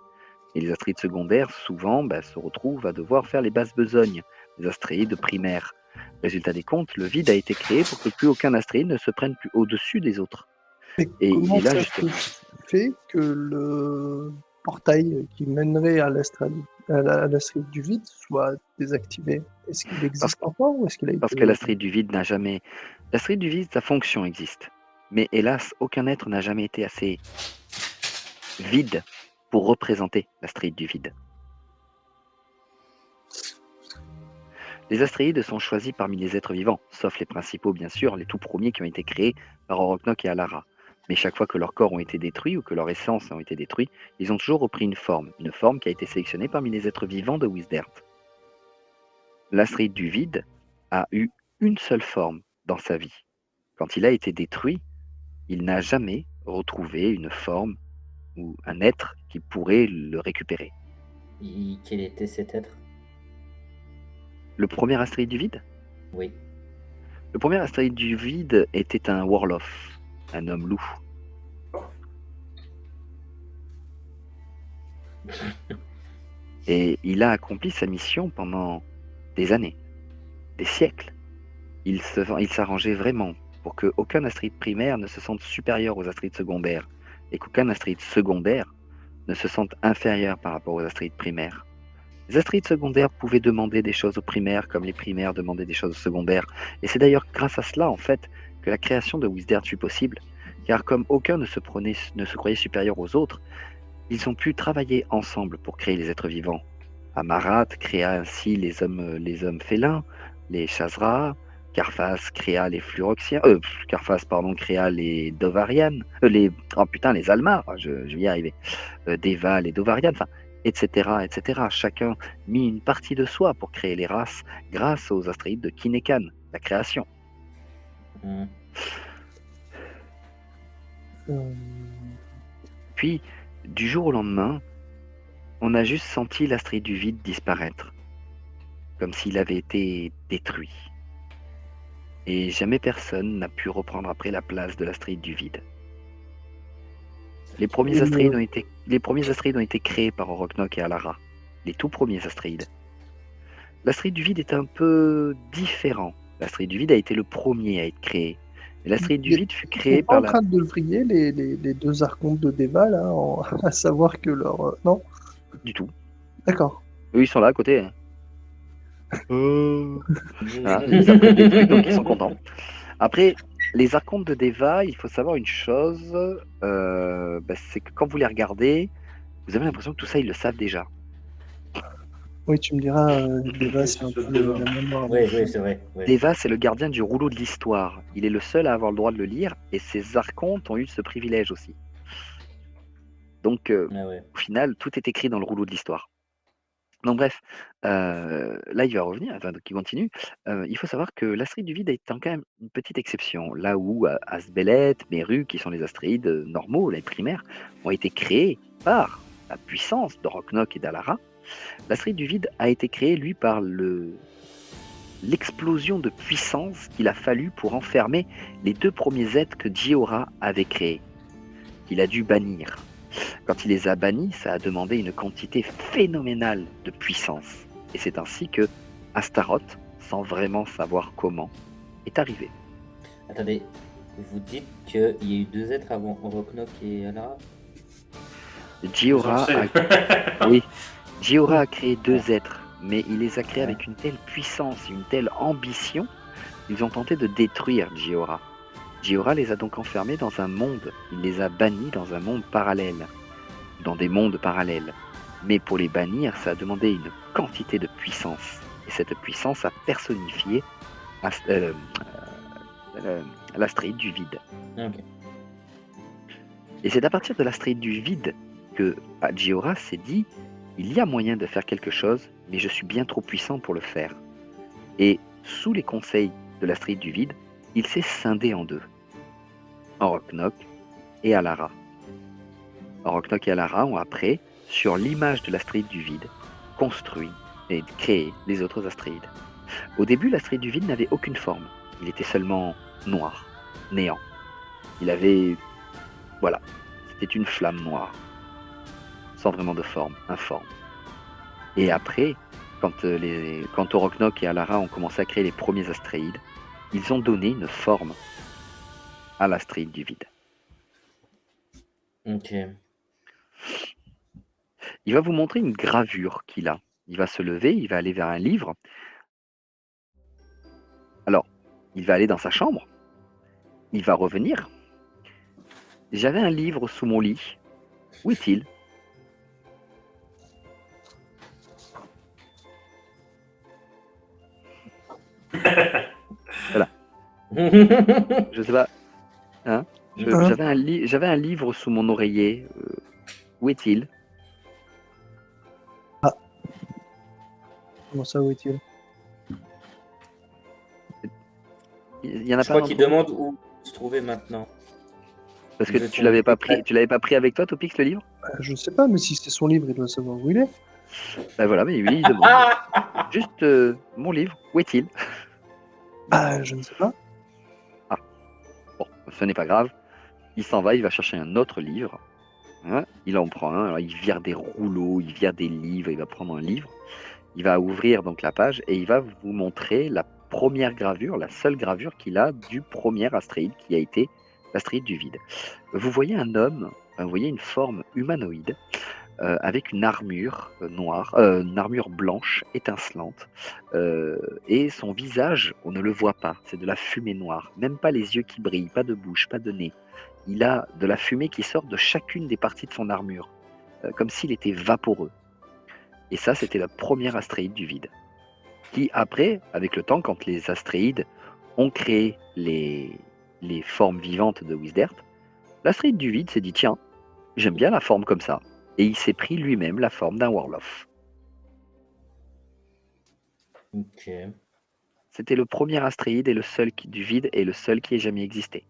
Et les astéroïdes secondaires, souvent, se retrouvent à devoir faire les basses besognes des astéroïdes primaires. Résultat des comptes, le vide a été créé pour que plus aucun astéroïde ne se prenne plus au-dessus des autres. Mais Et comment il est là ça justement. se fait que le portail qui mènerait à l'astéroïde du vide soit désactivé? Est-ce qu'il existe encore ou est-ce qu'il a Parce été... que l'astéroïde du vide n'a jamais. L'astéroïde du vide, sa fonction existe. Mais hélas, aucun être n'a jamais été assez vide pour représenter l'astéroïde du vide. Les astéroïdes sont choisis parmi les êtres vivants, sauf les principaux bien sûr, les tout premiers qui ont été créés par Oroknok et Alara. Mais chaque fois que leurs corps ont été détruits ou que leurs essences ont été détruites, ils ont toujours repris une forme qui a été sélectionnée parmi les êtres vivants de Wisdert. L'astéroïde du vide a eu une seule forme dans sa vie. Quand il a été détruit, il n'a jamais retrouvé une forme ou un être qui pourrait le récupérer. Quel était cet être? Le premier astéroïde du vide? Oui. Le premier astéroïde du vide était un Warlof, un homme loup. Et il a accompli sa mission pendant des années, des siècles. Il s'arrangeait vraiment pour qu'aucun astéroïde primaire ne se sente supérieur aux astéroïdes secondaires et qu'aucun astéroïde secondaire ne se sente inférieur par rapport aux astéroïdes primaires. Les astéroïdes secondaires pouvaient demander des choses aux primaires comme les primaires demandaient des choses aux secondaires. Et c'est d'ailleurs grâce à cela, en fait, que la création de Wisdert fut possible. Car comme aucun ne se croyait supérieur aux autres, ils ont pu travailler ensemble pour créer les êtres vivants Amarat créa ainsi les hommes félins, les Chazra. Carfas créa les Fluroxiens. Carfas, pardon, créa les Dovarian. Les Almar, je vais y arriver. Deva, les Dovarian, enfin, etc., etc. Chacun mit une partie de soi pour créer les races grâce aux astéroïdes de Kinekan, la création. Hmm. Euh, Puis, du jour au lendemain, on a juste senti l'astéroïde du vide disparaître, comme s'il avait été détruit. Et jamais personne n'a pu reprendre après la place de l'astéroïde du vide. Les premiers astéroïdes ont été créés par Oroknok et Alara. Les tout premiers astéroïdes. L'astéroïde du vide est un peu différent. L'astéroïde du vide a été le premier à être créé. Mais l'astéroïde du vide fut Ils créé sont pas par en train de vriller les deux archontes de Deva, là, à savoir que leur... Non. Du tout. D'accord. Eux, ils sont là à côté. Hein. Voilà, ils apprennent des trucs, donc ils sont contents. Après, les archontes de Deva, il faut savoir une chose, c'est que quand vous les regardez, vous avez l'impression que tout ça, ils le savent déjà. Oui, tu me diras, Deva, Oui, c'est un c'est peu Deva. la mémoire. Oui, c'est vrai. Ouais. Deva, c'est le gardien du rouleau de l'histoire. Il est le seul à avoir le droit de le lire, et ses archontes ont eu ce privilège aussi. Donc, Ah ouais. au final, tout est écrit dans le rouleau de l'histoire. Donc bref, là il va revenir, enfin donc il continue. Il faut savoir que l'astéroïde du vide est quand même une petite exception. Là où Asbelet, Meru, qui sont les astéroïdes normaux, les primaires, ont été créés par la puissance d'Oroknok et d'Alara, l'astéroïde du vide a été créé, lui, par l'explosion de puissance qu'il a fallu pour enfermer les deux premiers êtres que Djiora avait créés, qu'il a dû bannir. Quand il les a bannis, ça a demandé une quantité phénoménale de puissance. Et c'est ainsi que Astaroth, sans vraiment savoir comment, est arrivé. Attendez, vous dites qu'il y a eu deux êtres avant Oroknok et Alara? Djiora a créé deux êtres, mais il les a créés avec une telle puissance et une telle ambition, ils ont tenté de détruire Djiora. Djiora les a donc enfermés dans un monde, il les a bannis dans un monde parallèle. Dans des mondes parallèles. Mais pour les bannir, ça a demandé une quantité de puissance. Et cette puissance a personnifié l'astéroïde du vide. Ok. Et c'est à partir de l'astéroïde du vide que Djiora s'est dit, il y a moyen de faire quelque chose, mais je suis bien trop puissant pour le faire. Et sous les conseils de l'astéroïde du vide, il s'est scindé en deux. Oroknok et Alara. Oroknok et Alara ont après, sur l'image de l'astéroïde du vide, construit et créé les autres astéroïdes. Au début, l'astéroïde du vide n'avait aucune forme. Il était seulement noir, néant. Il avait... Voilà, c'était une flamme noire, sans vraiment de forme, informe. Et après, quand Oroknok et Alara ont commencé à créer les premiers astéroïdes, ils ont donné une forme à l'astéroïde du vide. Ok. Il va vous montrer une gravure qu'il a. Il va se lever, il va aller vers un livre. Alors, il va aller dans sa chambre. Il va revenir. J'avais un livre sous mon lit. Où est-il? Voilà. Je sais pas. Hein? J'avais un livre sous mon oreiller. Où est-il? Comment ça, où est-il? Il y en a Je pas crois un qu'il endroit- demande où se trouvait maintenant. Parce que de tu son l'avais pas livre. pris. Tu l'avais pas pris avec toi, Topix, le livre? Je sais pas, mais si c'est son livre, il doit savoir où il est. Ben voilà, mais lui, il demande. Juste mon livre, où est-il? Ah, je ne sais pas. Bon, ce n'est pas grave. Il s'en va, il va chercher un autre livre. Hein, il en prend un, alors il vire des rouleaux, il vire des livres, il va prendre un livre. Il va ouvrir donc la page et il va vous montrer la première gravure, la seule gravure qu'il a du premier astéroïde qui a été l'astéroïde du vide. Vous voyez un homme, vous voyez une forme humanoïde avec une armure noire, une armure blanche étincelante et son visage, on ne le voit pas, c'est de la fumée noire, même pas les yeux qui brillent, pas de bouche, pas de nez. Il a de la fumée qui sort de chacune des parties de son armure, comme s'il était vaporeux. Et ça, c'était le premier astéroïde du vide. Qui, après, avec le temps, quand les astéroïdes ont créé les formes vivantes de Wisdert, l'astéroïde du vide s'est dit, tiens, j'aime bien la forme comme ça. Et il s'est pris lui-même la forme d'un Warlof. Ok. C'était le premier astéroïde et le seul du vide et le seul qui ait jamais existé.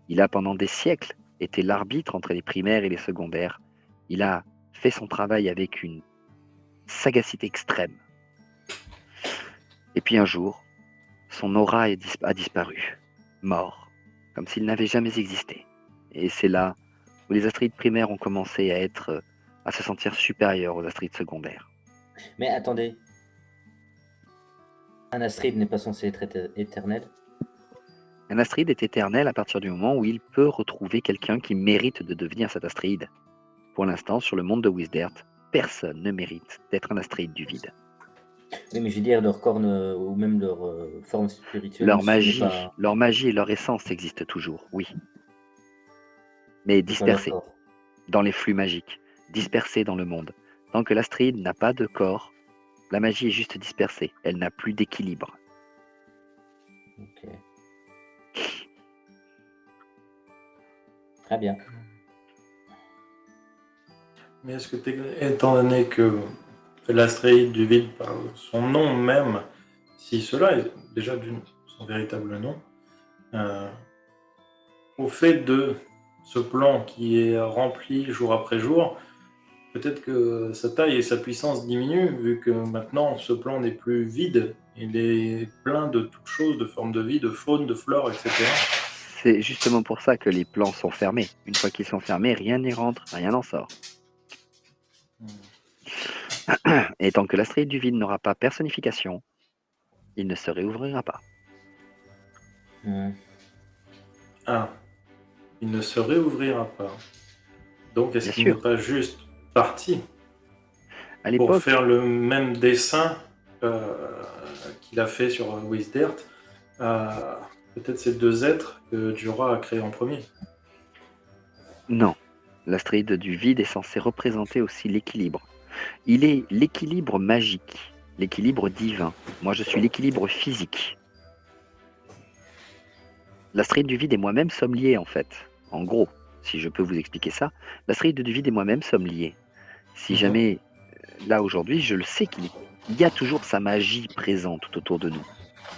Il a pendant des siècles été l'arbitre entre les primaires et les secondaires. Il a fait son travail avec une sagacité extrême. Et puis un jour, son aura a disparu, mort, comme s'il n'avait jamais existé. Et c'est là où les astéroïdes primaires ont commencé à se sentir supérieurs aux astéroïdes secondaires. Mais attendez. Un astéroïde n'est pas censé être éternel? Un astéroïde est éternel à partir du moment où il peut retrouver quelqu'un qui mérite de devenir cet astéroïde. Pour l'instant, sur le monde de Wisdert, personne ne mérite d'être un astéroïde du vide. Oui, mais je veux dire, leur corne ou même leur forme spirituelle. Leur ce n'est magie, pas- leur magie et leur essence existent toujours, oui. Mais c'est pas leur dispersés corps. dans les flux magiques, dispersés dans le monde. Tant que l'astéroïde n'a pas de corps, la magie est juste dispersée. Elle n'a plus d'équilibre. Ok. Très bien. Mais est-ce que, étant donné que l'astéroïde du vide, par son nom même, si cela est déjà son véritable nom, au fait de ce plan qui est rempli jour après jour, peut-être que sa taille et sa puissance diminuent, vu que maintenant ce plan n'est plus vide, il est plein de toutes choses, de formes de vie, de faune, de flore, etc. C'est justement pour ça que les plans sont fermés. Une fois qu'ils sont fermés, rien n'y rentre, rien n'en sort. Et tant que l'astéroïde du vide n'aura pas personnification, il ne se réouvrira pas. Hmm. Ah, il ne se réouvrira pas. Donc est-ce Bien qu'il sûr. n'est pas juste parti À pour l'époque, faire le même dessin qu'il a fait sur Wisdert à peut-être ces deux êtres que Jura a créés en premier? non. L'astéroïde du vide est censé représenter aussi l'équilibre. Il est l'équilibre magique, l'équilibre divin. Moi, je suis l'équilibre physique. L'astéroïde du vide et moi-même sommes liés, en fait. En gros, si je peux vous expliquer ça, l'astéroïde du vide et moi-même sommes liés. Si Mhm. jamais, là aujourd'hui, je le sais qu'il y a toujours sa magie présente tout autour de nous.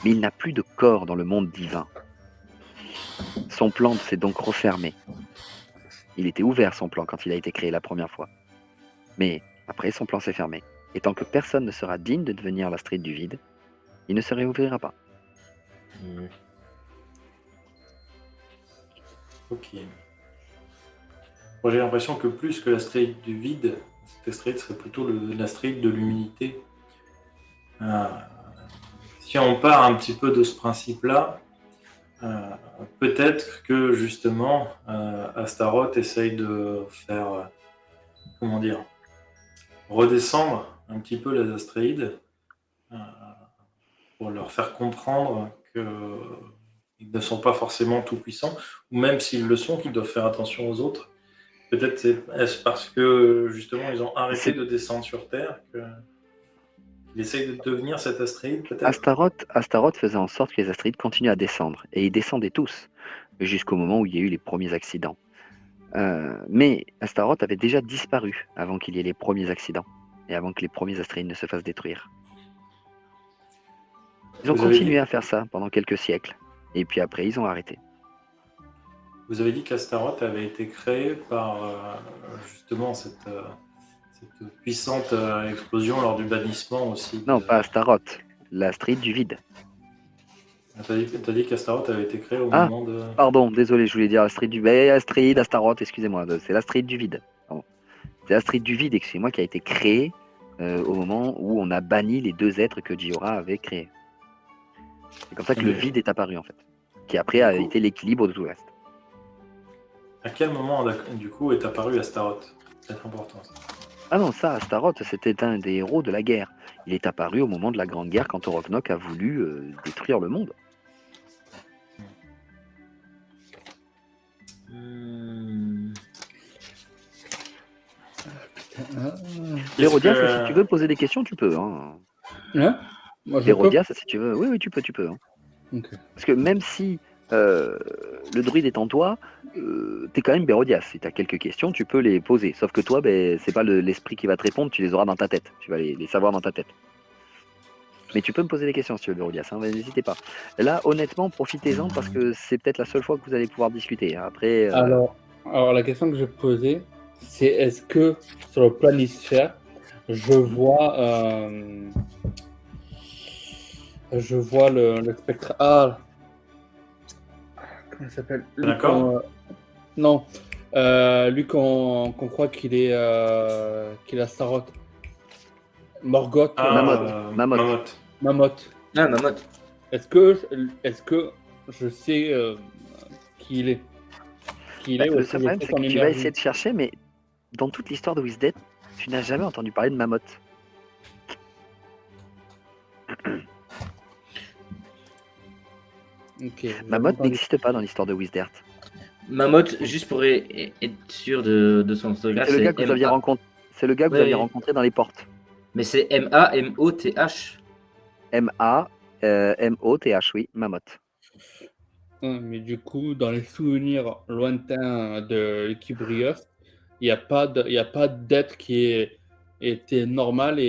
Mais il n'a plus de corps dans le monde divin. Son plan s'est donc refermé. Il était ouvert, son plan, quand il a été créé la première fois. Mais après, son plan s'est fermé. Et tant que personne ne sera digne de devenir l'astéroïde du vide, il ne se réouvrira pas. Hmm. Ok. Moi, j'ai l'impression que plus que l'astéroïde du vide, cet astéroïde serait plutôt l'astéroïde de l'humilité. Si on part un petit peu de ce principe-là, peut-être que justement Astaroth essaye de faire, comment dire, redescendre un petit peu les astéroïdes euh, pour leur faire comprendre qu'ils ne sont pas forcément tout puissants, ou même s'ils le sont, qu'ils doivent faire attention aux autres. Peut-être est-ce parce que justement ils ont arrêté C'est- de descendre sur Terre qu'ils essayent de devenir cet astéroïde, peut-être? Astaroth faisait en sorte que les astéroïdes continuent à descendre. Et ils descendaient tous, jusqu'au moment où il y a eu les premiers accidents. Mais Astaroth avait déjà disparu avant qu'il y ait les premiers accidents. Et avant que les premiers astéroïdes ne se fassent détruire. Ils ont Vous avez dit, continué à faire ça pendant quelques siècles. Et puis après, ils ont arrêté. vous avez dit qu'Astaroth avait été créé par justement cette puissante explosion lors du bannissement aussi. Non, pas Astaroth, l'astéroïde du vide. T'as dit qu'Astaroth avait été créé au Ah, moment de... pardon, désolé, je voulais dire astéroïde du vide. Astéroïde, Astaroth, excusez-moi, c'est l'astéroïde du vide. Pardon. C'est l'astéroïde du vide, excusez-moi, qui a été créé au moment où on a banni les deux êtres que Jiora avait créés. C'est comme ça que le vide est apparu, en fait. Qui après a Du coup- été l'équilibre de tout le reste. À quel moment, du coup, est apparu Astaroth? C'est important, ça. Ah non, ça, Astaroth, c'était un des héros de la guerre. Il est apparu au moment de la Grande Guerre quand Oroknok a voulu détruire le monde. Hmm. Est-ce Hérodias, que- si tu veux poser des questions, tu peux. Hein. Hein Moi, je peux. Hérodias, si tu veux. Oui, tu peux. Hein. Ok. Parce que même si le druide est en toi, t'es quand même Hérodias. Si t'as quelques questions, tu peux les poser. Sauf que toi, c'est pas l'esprit qui va te répondre, tu les auras dans ta tête. Tu vas les savoir dans ta tête. Mais tu peux me poser des questions si tu veux, Hérodias. Hein, n'hésitez pas. Là, honnêtement, profitez-en parce que c'est peut-être la seule fois que vous allez pouvoir discuter. Après, Alors, la question que je posais, c'est est-ce que sur le planisphère, je vois le spectre. Ah, comment il s'appelle? Lui D'accord. Non, lui qu'on croit qu'il est Astaroth. Morgoth. Mammoth. Mammoth. Ah, Mamotte. Est-ce que je sais qui il est? Qui il est, ou Le est-ce que seul je problème, sais c'est son que tu vas énergie? essayer de chercher, mais dans toute l'histoire de Wisdet, tu n'as jamais entendu parler de Mammoth. Ok, Mammoth j'avais n'existe pas dans l'histoire de Wisdert. Mamotte, juste pour être sûr de son orthographe, C'est le gars que vous aviez M-A. rencontré. C'est le gars que vous Ouais, aviez ouais. rencontré dans les portes. Mais c'est M-A-M-O-T-H. M-A-M-O-T-H, oui, Mammoth. Mais du coup, dans les souvenirs lointains de l'Équibrios, il n'y a pas d'être qui était normal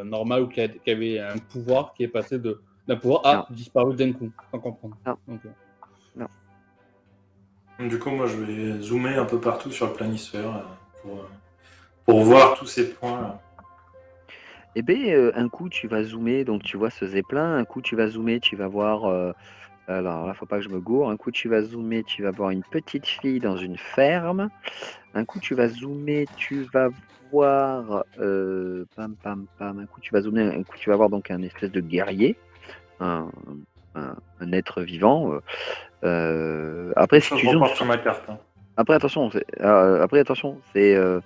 normal ou qui avait un pouvoir qui est passé d'un pouvoir à disparu d'un coup, sans comprendre. Non. Ok. Du coup, moi, je vais zoomer un peu partout sur le planisphère pour voir tous ces points. Eh bien, un coup, tu vas zoomer, donc tu vois ce zeppelin. Un coup, tu vas zoomer, tu vas voir... alors là, faut pas que je me gourre. Un coup, tu vas zoomer, tu vas voir une petite fille dans une ferme. Un coup, tu vas zoomer, tu vas voir... pam, pam, pam. Un coup, tu vas zoomer, un coup, tu vas voir donc un espèce de guerrier. Un être vivant. Après, si Ça, je tu zoomes... reporte sur ma carte. Hein. Après, attention, il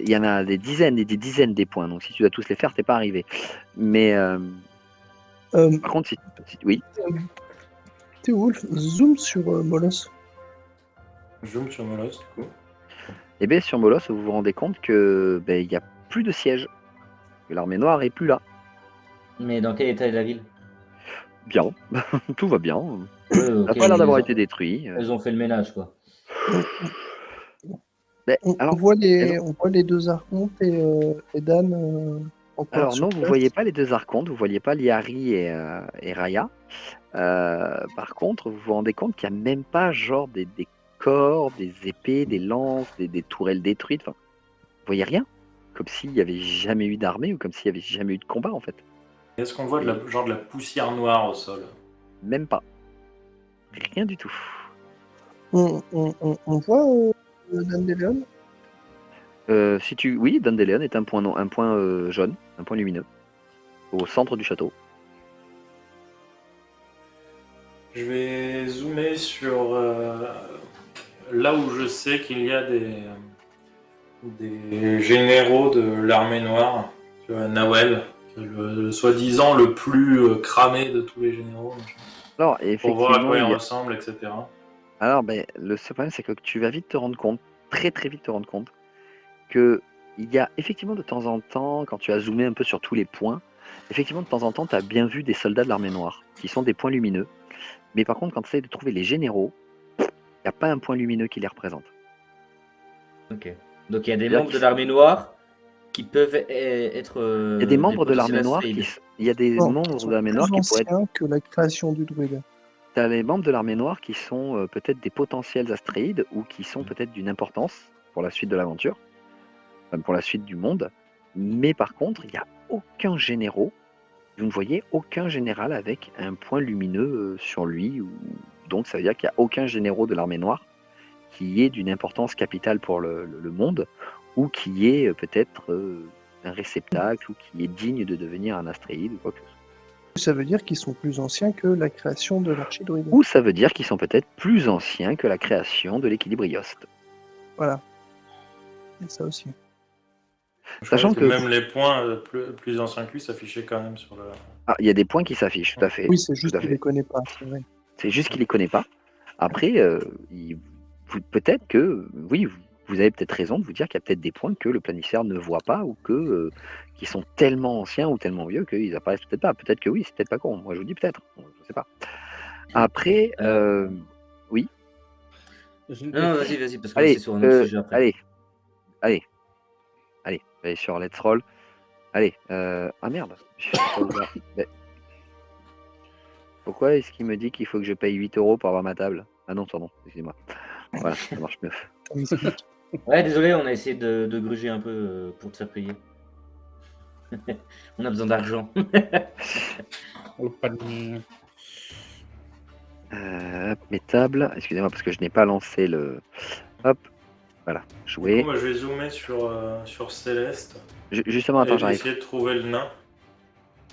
y en a des dizaines et des dizaines des points. Donc, si tu dois tous les faire, t'es pas arrivé. Mais par contre, oui. Théowulf, zoom sur Molos. Je zoome sur Molos, du coup. Et bien, sur Molos, vous vous rendez compte que il n'y a plus de siège. Que l'armée noire est plus là. Mais dans quel état est la ville? Bien, tout va bien. Ouais, Ça n'a ok, pas l'air d'avoir ils ont- été détruit. Ils ont fait le ménage, quoi. On voit les deux archontes et Dan encore Alors sur non, vous place. voyez pas les deux archontes, vous voyez pas Liari et Raya. Par contre, vous vous rendez compte qu'il n'y a même pas genre des corps, des épées, des lances, des tourelles détruites. Enfin, vous voyez rien. Comme s'il n'y avait jamais eu d'armée ou comme s'il n'y avait jamais eu de combat en fait. Est-ce qu'on voit de la poussière noire au sol? Même pas. Rien du tout. On voit Dandelion. Oui, Dandelion est un point jaune, un point lumineux, au centre du château. Je vais zoomer sur là où je sais qu'il y a des généraux de l'armée noire. Tu vois, Nawel, qui est le soi-disant le plus cramé de tous les généraux. Alors, Pour voir à effectivement, quoi il ressemble, etc. Alors, le seul problème, c'est que tu vas vite te rendre compte, très très vite te rendre compte, que il y a effectivement de temps en temps, quand tu as zoomé un peu sur tous les points, effectivement de temps en temps, tu as bien vu des soldats de l'armée noire, qui sont des points lumineux. Mais par contre, quand tu essaies de trouver les généraux, il n'y a pas un point lumineux qui les représente. Ok. Donc il y a des C'est-à-dire membres de l'armée noire qui peuvent être. Il y a des membres de l'armée noire potentiels il y a des Non, membres qui sont de l'armée plus noire qui pourraient être... anciens que la création du druide. Tu as les membres de l'armée noire qui sont peut-être des potentiels astréides ou qui sont peut-être d'une importance pour la suite de l'aventure, enfin, pour la suite du monde. Mais par contre, il n'y a aucun généraux. Vous ne voyez aucun général avec un point lumineux sur lui. Donc ça veut dire qu'il n'y a aucun généraux de l'armée noire qui est d'une importance capitale pour le monde ou qui est peut-être un réceptacle ou qui est digne de devenir un astréide ou quoi que ce soit. Ça veut dire qu'ils sont plus anciens que la création de l'archidruide. Ou ça veut dire qu'ils sont peut-être plus anciens que la création de l'équilibrioste. Voilà. Et ça aussi. Sachant que que même les points plus anciens que lui s'affichaient quand même sur le... Ah, il y a des points qui s'affichent, tout à fait. Oui, c'est juste tout à qu'il fait. les connaît pas, c'est vrai. C'est juste qu'il les connaît pas. Après, peut-être que, oui, vous avez peut-être raison de vous dire qu'il y a peut-être des points que le planisphère ne voit pas ou que qui sont tellement anciens ou tellement vieux qu'ils apparaissent peut-être pas. Peut-être que oui, c'est peut-être pas con. Moi, je vous dis peut-être. Bon, je sais pas. Après, oui. J'ai une Non, question. vas-y, parce que là, Allez, c'est sur un autre sujet après. allez, sur Let's Roll. Allez, ah merde. Je sais pas où là. Mais pourquoi est-ce qu'il me dit qu'il faut que je paye 8 € pour avoir ma table? Ah non, pardon, excusez-moi. Voilà, ça marche mieux. Ouais, désolé, on a essayé de gruger un peu pour te faire payer. On a besoin d'argent. Le panier. Hop, mes tables. Excusez-moi parce que je n'ai pas lancé le. Hop, voilà, Du coup, jouer. moi, je vais zoomer sur Céleste. Justement, Et attends, je vais j'arrive. essayer de trouver le nain.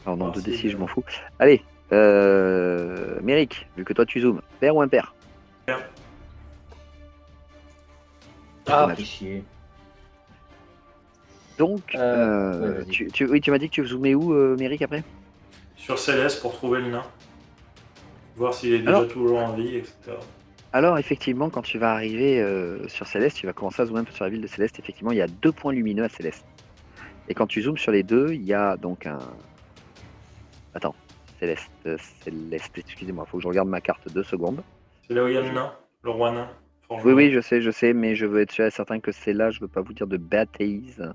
Alors non, voir 2d6, s'il- je m'en fous. Allez, Méric, vu que toi tu zoomes, pair ou impair? Ah, Dommage. fais chier. Donc, ouais, vas-y. oui, tu m'as dit que tu zoomais où, Méric, après? Sur Céleste pour trouver le nain. Voir s'il est déjà Alors- toujours en vie, etc. Alors, effectivement, quand tu vas arriver sur Céleste, tu vas commencer à zoomer un peu sur la ville de Céleste. Effectivement, il y a 2 points lumineux à Céleste. Et quand tu zoomes sur les deux, il y a donc un. Attends, Céleste, excusez-moi, il faut que je regarde ma carte 2 secondes. C'est là où il y a le nain, le roi nain. Oui, oui, je sais, mais je veux être sûr et certain que c'est là, je veux pas vous dire de bêtises.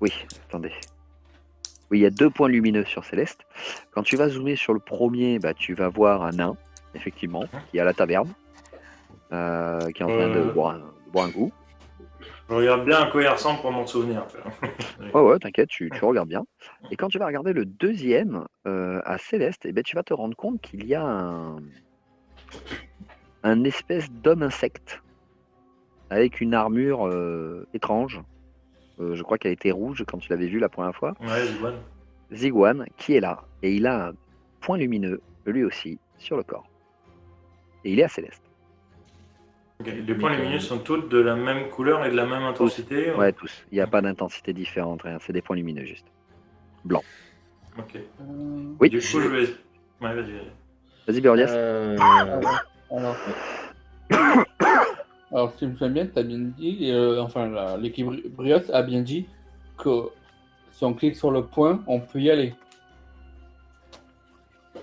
Oui, attendez. Oui, il y a 2 points lumineux sur Céleste. Quand tu vas zoomer sur le premier, bah, tu vas voir un nain, effectivement, qui est à la taverne, qui est en train de boire un coup. Je regarde bien à quoi il ressemble pour m'en souvenir. Ouais, t'inquiète, tu regardes bien. Et quand tu vas regarder le deuxième à Céleste, eh ben, tu vas te rendre compte qu'il y a un espèce d'homme insecte avec une armure étrange. Je crois qu'elle était rouge quand tu l'avais vu la première fois. Ouais, Ziguan. Ziguan, qui est là. Et il a un point lumineux, lui aussi, sur le corps. Et il est à Céleste. Ok, les points lumineux sont tous de la même couleur et de la même intensité. Ouais, tous. Il n'y a pas d'intensité différente, rien. C'est des points lumineux, juste. Blanc. Ok. Oui. Du coup, je vais. Ouais, vas-y. Vas-y, Berlias. Alors, si je me souviens bien, tu as bien dit, l'équipe Brios a bien dit que si on clique sur le point, on peut y aller.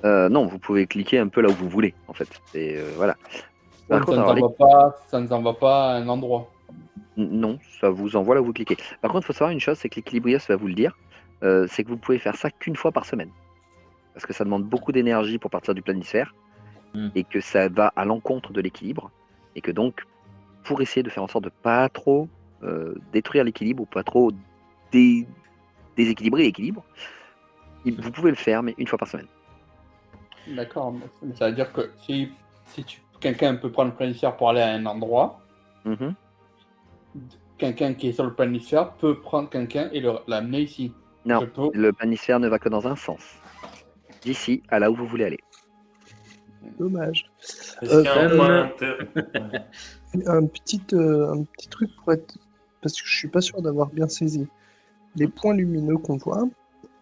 Non, vous pouvez cliquer un peu là où vous voulez, en fait. Et voilà. Par Ouais, contre, ça ne s'envoie pas à un endroit. non, ça vous envoie là où vous cliquez. Par contre, il faut savoir une chose, c'est que l'Equilibrios va vous le dire, c'est que vous pouvez faire ça qu'une fois par semaine. Parce que ça demande beaucoup d'énergie pour partir du planisphère, et que ça va à l'encontre de l'équilibre, et que donc, pour essayer de faire en sorte de pas trop détruire l'équilibre, ou pas trop déséquilibrer l'équilibre, vous pouvez le faire, mais une fois par semaine. D'accord, mais ça veut dire que si quelqu'un peut prendre le planisphère pour aller à un endroit, quelqu'un qui est sur le planisphère peut prendre quelqu'un et l'amener ici. Non, le planisphère ne va que dans un sens. D'ici à là où vous voulez aller. Dommage. Est-ce qu'il y a un point un petit truc pour être... Parce que je suis pas sûr d'avoir bien saisi. Les points lumineux qu'on voit,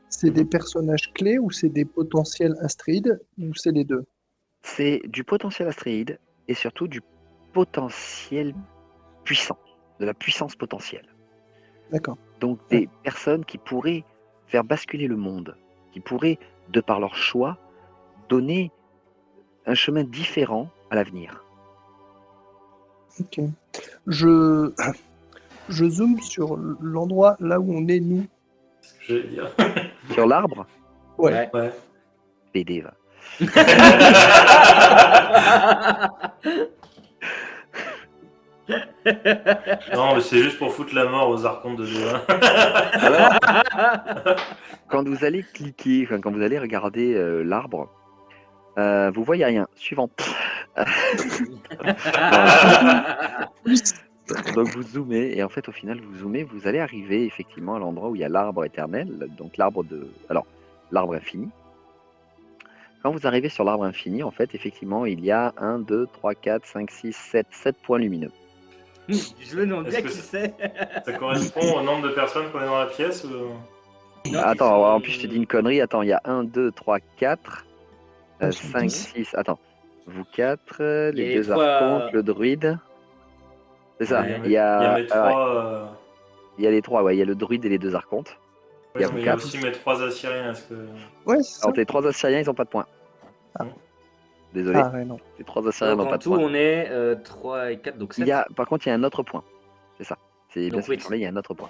c'est des personnages clés ou c'est des potentiels astéroïdes ou c'est les deux? C'est du potentiel astéroïde et surtout du potentiel puissant, de la puissance potentielle. D'accord. Donc des personnes qui pourraient faire basculer le monde, qui pourraient, de par leur choix, donner un chemin différent à l'avenir. Ok. Je zoome sur l'endroit là où on est, nous. C'est ce que j'allais dire. Sur l'arbre? Ouais. BD, va. Non, mais c'est juste pour foutre la mort aux archontes de Déva. Alors, quand vous allez cliquer, quand vous allez regarder l'arbre, vous voyez rien. Suivant. Donc vous zoomez, et en fait au final vous zoomez, vous allez arriver effectivement à l'endroit où il y a l'arbre éternel, donc l'arbre infini. Quand vous arrivez sur l'arbre infini, en fait effectivement il y a 1, 2, 3, 4, 5, 6, 7 points lumineux. Je me demande bien qui c'est. Ça correspond au nombre de personnes qu'on est dans la pièce ou... Non, attends, en plus je te dis une connerie, attends, il y a 1, 2, 3, 4, 5, 6, attends. Vous 4, Il y a les les 2 trois- archontes, le druide. C'est ça. Ouais, Il y a, mes alors, trois. il y a les 3, ouais. Il y a le druide et les 2 archontes. Ouais, y a mais il y a aussi mes 3 Assyriens. Est-ce que. Ouais, c'est ça. Alors, tes 3 Assyriens, ils n'ont pas de points. Ah. Désolé. Ah, ouais, non. Tes 3 Assyriens Donc n'ont en pas de tout, points. on est 3 et 4, donc 7. Par contre, il y a un autre point. C'est ça. C'est bien Donc, ce qui me huit. semblait, il y a un autre point.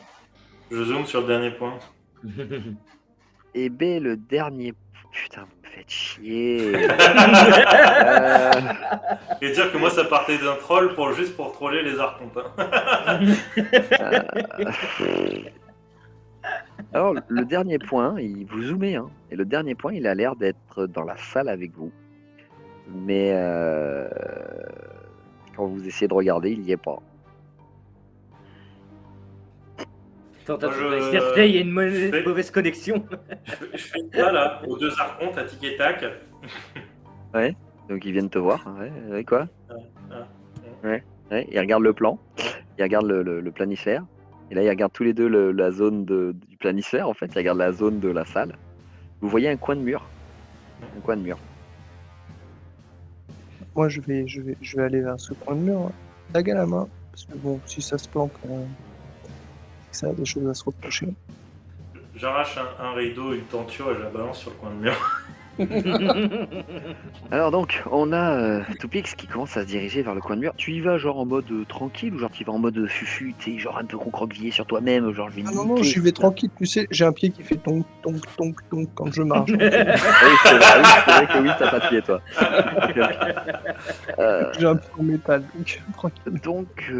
Je zoome sur le dernier point. Et B, le dernier. Putain, vous me faites chier. Et dire que moi, ça partait d'un troll juste pour troller les archontes. Hein. Alors, le dernier point, vous zoomez, hein, et le dernier point, il a l'air d'être dans la salle avec vous. Mais quand vous essayez de regarder, il n'y est pas. Attends, Moi, il y a une fais- mauvaise connexion. Je fais quoi là aux 2 archontes à tic et tac. Donc, ils viennent te voir. Ouais, quoi Ah. Ouais, ils regardent le plan, ils regardent le planisphère. Et là, ils regardent tous les deux la zone du planisphère, en fait. Ils regardent la zone de la salle. Vous voyez un coin de mur. Un coin de mur. Moi, je vais aller vers ce coin de mur, hein. Dague à la main. Parce que bon, si ça se planque, ça a des choses à se reprocher. J'arrache un rideau, une tenture et je la balance sur le coin de mur. Alors donc, on a Toupix qui commence à se diriger vers le coin de mur. Tu y vas genre en mode tranquille ou genre tu y vas en mode fufu, tu sais, genre un peu concroquevillé sur toi-même, genre je vais Ah non, niquer. j'y vais tranquille. Tu sais, j'ai un pied qui fait tonk, tonk, tonk, tonk quand je marche. Oui, c'est vrai que oui, t'as pas de pied toi. J'ai un pied en métal, donc tranquille. Donc,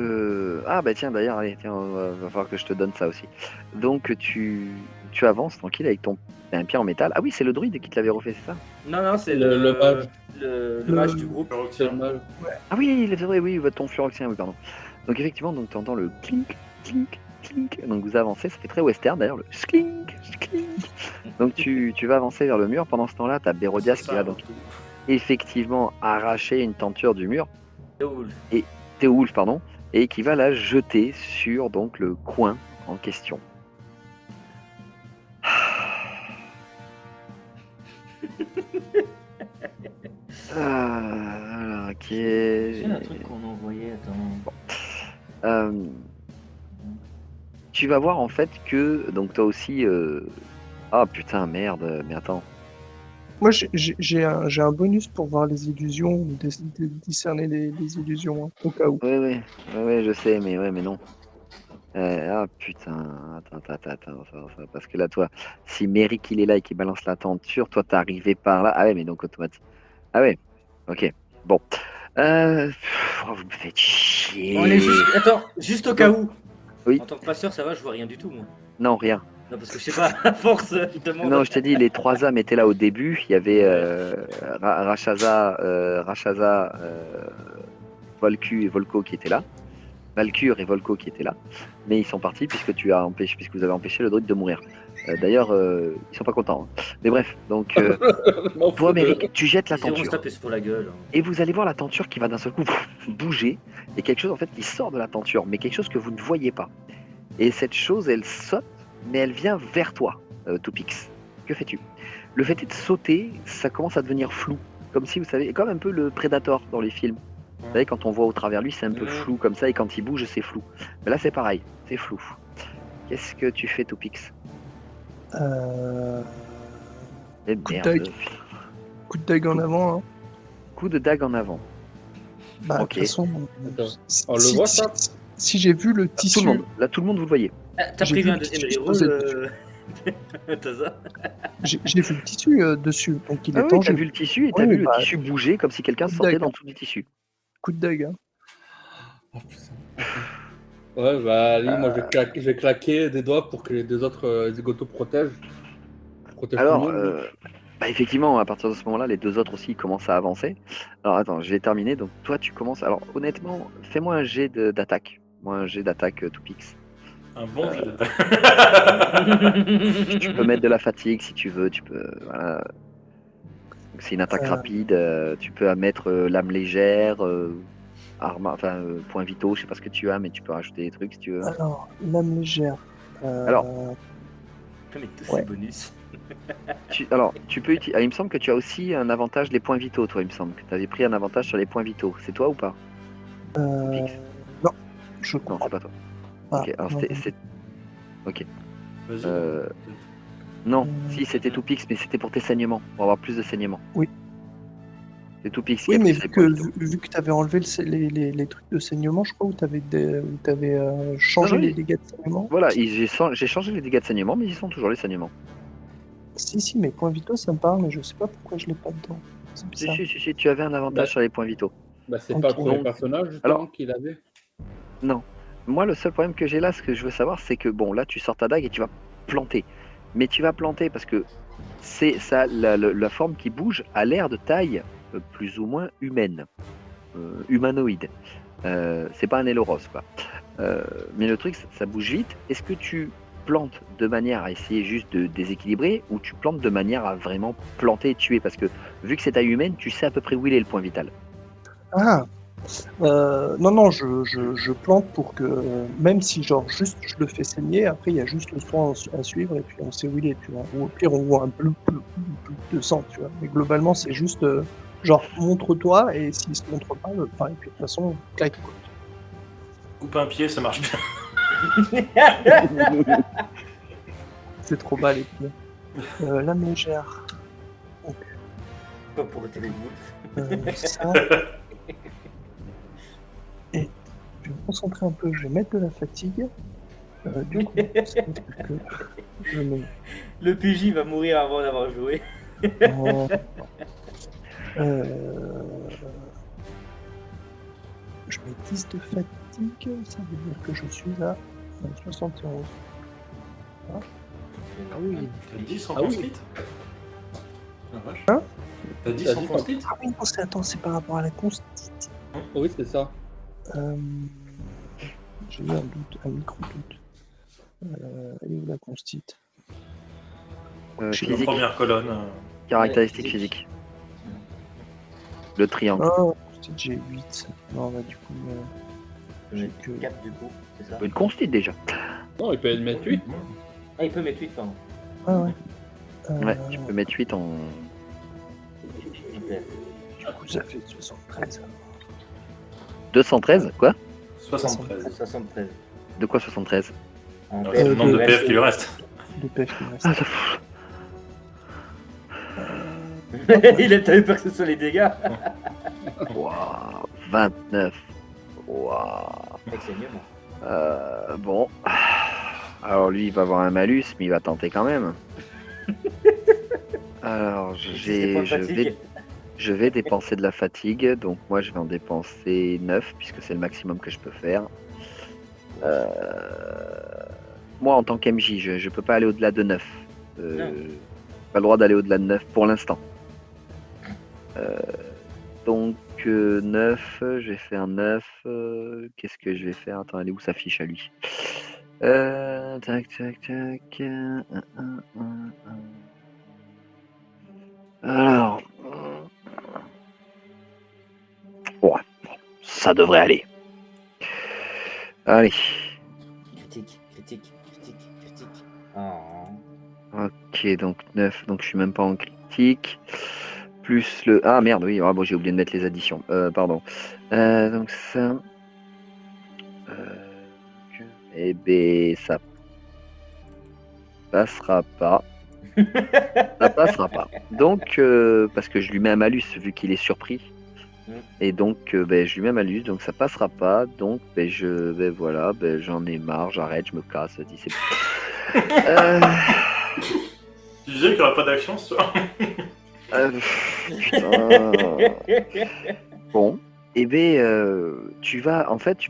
ah bah tiens d'ailleurs, allez, tiens, va falloir que je te donne ça aussi. Donc tu avances tranquille avec t'as un pied en métal. Ah oui, c'est le druide qui te l'avait refait, c'est ça? Non, c'est Le mage. le mage du groupe. C'est mal. Ah oui, c'est vrai, oui, ton furoxien, oui, pardon. Donc effectivement, donc tu entends le clink, clink, clink. Donc vous avancez, ça fait très western d'ailleurs, le clink, clink. Donc tu vas avancer vers le mur. Pendant ce temps-là, t'as Bérodias qui va donc effectivement arracher une tenture du mur. Théoulf, pardon, et qui va la jeter sur donc le coin en question. Alors, ok. C'est un truc qu'on envoyait, attends. Tu vas voir en fait que donc toi aussi. Ah putain merde, mais attends. Moi, j'ai un bonus pour voir les illusions, ou discerner les illusions, hein, au cas où. Ouais, je sais, mais non. Ah putain, attends, parce que là, toi, si Merrick il est là et qu'il balance la tenture, toi t'es arrivé par là. Ah ouais, mais donc automatique. Ah ouais, ok, bon. Vous me faites chier. On est juste au cas où. Oui. En tant que passeur, ça va, je vois rien du tout, moi. Non, rien. Non, parce que je sais pas, à force, je demande. Non, je t'ai dit, les 3 âmes étaient là au début. Il y avait Rachaza, Volku et Volko qui étaient là. Valkyr et Volko qui étaient là. Mais ils sont partis puisque puisque vous avez empêché le druide de mourir. D'ailleurs, ils sont pas contents. Hein. Mais bref, donc toi, Merrick, tu jettes la Ils vont se tenture. taper sur la gueule. Et vous allez voir la tenture qui va d'un seul coup bouger. Il y a quelque chose en fait qui sort de la tenture, mais quelque chose que vous ne voyez pas. Et cette chose, elle saute, mais elle vient vers toi, Toupix. Que fais-tu? Le fait est de sauter, ça commence à devenir flou. Comme si, vous savez, comme un peu le Predator dans les films. Vous savez, quand on voit au travers lui, c'est un peu flou comme ça, et quand il bouge, c'est flou. Mais là, c'est pareil, c'est flou. Qu'est-ce que tu fais, Toupix? Eh Coup de merde. dague. Coup de dague en avant. Hein. Coup de dague en avant. Bah, Ok. de toute façon, On le voit, ça si j'ai vu le Tout tissu. le monde, là, tout le monde, vous le voyez. Ah, t'as J'ai prévu vu un le deuxième tissu reroll, posé Taza? J'ai vu le tissu dessus, donc il est Ah oui, tangible. t'as vu le tissu et t'as Oui, vu le bah, tissu bouger comme si quelqu'un coup de sortait dague. dans dessous du tissu. Coup de dague. Hein. Oh, putain. Ouais, bah, lui, moi, je vais claquer des doigts pour que les deux autres zigotos protègent. Alors, tout le monde. bah effectivement, à partir de ce moment-là, les deux autres aussi commencent à avancer. Alors attends, j'ai terminé. Donc toi, tu commences. Alors honnêtement, fais-moi un jet d'attaque. Moi, un jet d'attaque Toupix. Un bon jeu de Tu peux mettre de la fatigue si tu veux. Tu peux. Voilà. Donc, c'est une attaque rapide. Tu peux mettre lame légère, points vitaux. Je sais pas ce que tu as, mais tu peux rajouter des trucs si tu veux. Alors, lame légère. Alors, Mais tous Ouais. ces bonus. Alors, tu peux utiliser. Il me semble que tu as aussi un avantage les points vitaux, toi. Il me semble que tu avais pris un avantage sur les points vitaux. C'est toi ou pas? Pix Non, je Non, crois c'est pas toi. pas. Ok, alors Non, c'est. Ok. Vas-y. Non, Euh, si c'était tout Pix, mais c'était pour tes saignements, pour avoir plus de saignements. Oui. C'est tout Pix qui Oui, a mais pris ses points vitaux. vu que tu avais enlevé les trucs de saignement, je crois, ou tu avais changé Non, non, les dégâts de saignement. Voilà, j'ai changé les dégâts de saignement, mais ils sont toujours les saignements. Si, mes points vitaux, ça me parle, mais je sais pas pourquoi je l'ai pas dedans. C'est Si, bizarre. si, tu avais un avantage Bah. sur les points vitaux. Bah, c'est Ok. pas le premier Donc, personnage justement alors- qu'il avait. Non. Moi, le seul problème que j'ai là, ce que je veux savoir, c'est que bon, là, tu sors ta dague et tu vas planter. Mais tu vas planter parce que c'est ça, la forme qui bouge a l'air de taille plus ou moins humaine, humanoïde. C'est pas un Héloros, quoi. Mais le truc, ça bouge vite. Est-ce que tu plantes de manière à essayer juste de déséquilibrer ou tu plantes de manière à vraiment planter et tuer? Parce que vu que c'est taille humaine, tu sais à peu près où il est le point vital. Ah non, je plante pour que, même si genre juste je le fais saigner, après il y a juste le soin à suivre et puis on sait où il est, tu vois. Ou au pire on voit un bleu de sang, tu vois. Mais globalement c'est juste, genre montre-toi et s'il se montre pas, enfin et puis de toute façon, claque quoi. Coupe un pied, ça marche bien. C'est trop bas les pieds. La mégère, Pas pour ôter les boules. ça. Et je vais me concentrer un peu, je vais mettre de la fatigue. Du coup, ça veut dire que je mets. Le PJ va mourir avant d'avoir joué. Non. Je mets 10 de fatigue, ça veut dire que je suis à 71. Ah oui, t'as 10 en Ah oui. constite Ah vache. Hein T'as 10 T'as en 10 en- constite Ah oui, non, c'est par rapport à la constite. Oui, c'est ça. J'ai eu un doute, un micro-doute. Elle est où la constite? La Physique, première colonne. caractéristique Ouais, physique. Le triangle. Ah, constite, j'ai 8. Non, bah du coup, j'ai que... 4 du coup, c'est ça. Une constite déjà. Non, il peut mettre 8. Ah, il peut mettre 8, pardon. Ah ouais. Ouais, tu peux mettre 8 en. Super. Du coup, ça fait 73. 213, quoi? 73. 73. De quoi 73? En C'est le nombre de il PF qui lui reste. De PF qui me reste. Ah, ça- Il a t'as eu peur que ce soit les dégâts. Waouh, 29. Waouh. Avec saignement. Bon. Alors lui, il va avoir un malus, mais il va tenter quand même. Alors, C'est pas de fatigue. je vais dépenser de la fatigue, donc moi je vais en dépenser 9, puisque c'est le maximum que je peux faire. Moi, en tant qu'MJ, je peux pas aller au-delà de 9. Non. Pas le droit d'aller au-delà de 9 pour l'instant. Donc 9, je vais faire 9. Qu'est-ce que je vais faire? Attends, elle est où sa fiche à lui? Tac. Alors. Ouais, ça devrait aller. Allez. Critique. Oh. Ok, donc 9, donc je suis même pas en critique. Plus le. Ah merde, oui, bon, j'ai oublié de mettre les additions. Pardon. Donc ça. Eh ben, ça passera pas. Ça passera pas. Donc, parce que je lui mets un malus vu qu'il est surpris. Et donc, je lui mets un malus, donc ça passera pas. Donc, voilà, j'en ai marre, j'arrête, je me casse. Dis, c'est Tu disais qu'il n'y aurait pas d'action ce soir. Putain. Bon. Et tu vas